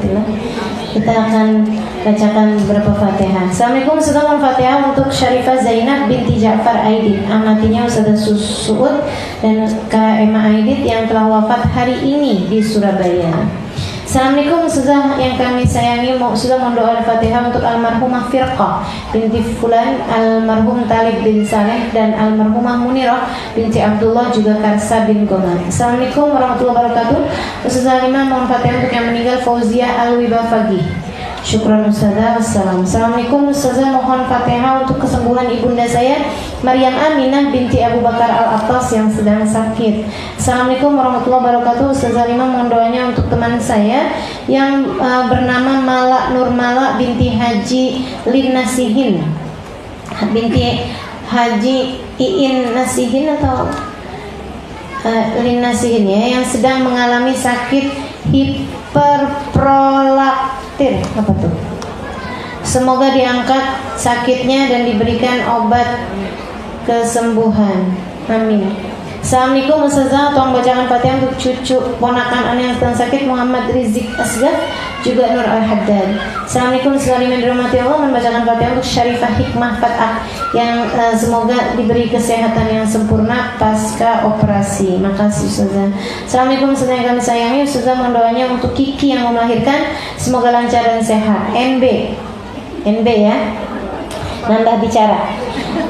Kita akan bacakan beberapa Fatihah. Assalamualaikum warahmatullahi wabarakatuh. Untuk Syarifah Zainab binti Ja'far Aidit, amatinya Ustazah Suud dan Kak Emma Aidit yang telah wafat hari ini di Surabaya. Assalamualaikum Ustazah yang kami sayangi, sudah mendoa Al-Fatihah untuk almarhumah Firqah binti Fulan, almarhum Talib bin Saleh, dan almarhumah Munirah binti Abdullah, juga Karsa bin Gomar. Assalamualaikum warahmatullahi wabarakatuh. Ustazah Lima mohon Fatihah untuk yang meninggal Fauzia Alwibafagi. Syukran Ustazah. Assalamualaikum Ustazah, mohon Fatihah untuk kesembuhan ibunda saya Maryam Aminah binti Abu Bakar Al-Attas yang sedang sakit. Assalamualaikum warahmatullahi wabarakatuh. Ustazah Lima mohon doanya untuk teman saya yang bernama Mala Nurmala binti Haji Lin Nasihin, binti Haji Iin Nasihin atau Lin Nasihin ya, yang sedang mengalami sakit hiperprolaktin. Apa tuh? Semoga diangkat sakitnya dan diberikan obat kesembuhan. Amin. Assalamualaikum Ustazah, tolong bacakan Fatihah untuk cucu ponakan anak yang sedang sakit Muhammad Rizik Asgaf, juga Nur Al-Haddad. Assalamualaikum Ustazah yang dirahmati Allah, membacakan Fatihah untuk Syarifah Hikmah Fatah yang semoga diberi kesehatan yang sempurna pasca operasi. Makasih Ustazah. Assalamualaikum Ustazah yang kami sayangi, Ustazah mohon doanya untuk Kiki yang melahirkan, semoga lancar dan sehat. NB ya, nambah bicara.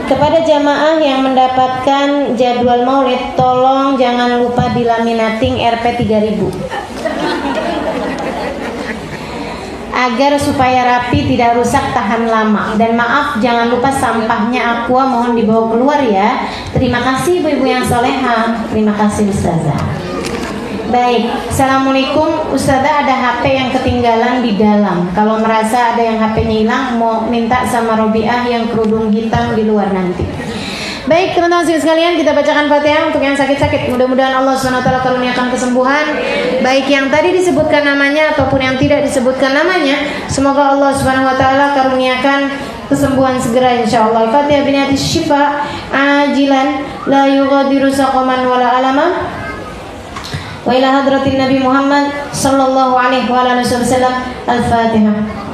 Kepada jamaah yang mendapatkan jadwal maulid, tolong jangan lupa dilaminating RP 3000 agar supaya rapi, tidak rusak, tahan lama. Dan maaf, jangan lupa sampahnya Aqua mohon dibawa keluar ya. Terima kasih ibu-ibu yang soleha. Terima kasih Ustazah. Baik, Assalamualaikum Ustazah, ada HP yang ketinggalan di dalam. Kalau merasa ada yang HP-nya hilang, mau minta sama Robiah yang kerudung hitam di luar nanti. Baik teman-teman sekalian, kita bacakan Fatihah untuk yang sakit-sakit. Mudah-mudahan Allah SWT karuniakan kesembuhan, baik yang tadi disebutkan namanya ataupun yang tidak disebutkan namanya. Semoga Allah SWT karuniakan kesembuhan segera insyaallah. Fatihah biniatis syifa ajilan la yughadiru saqaman wala alama. Wa ila hadratin Nabi Muhammad sallallahu alaihi wa sallam. Al-Fatihah.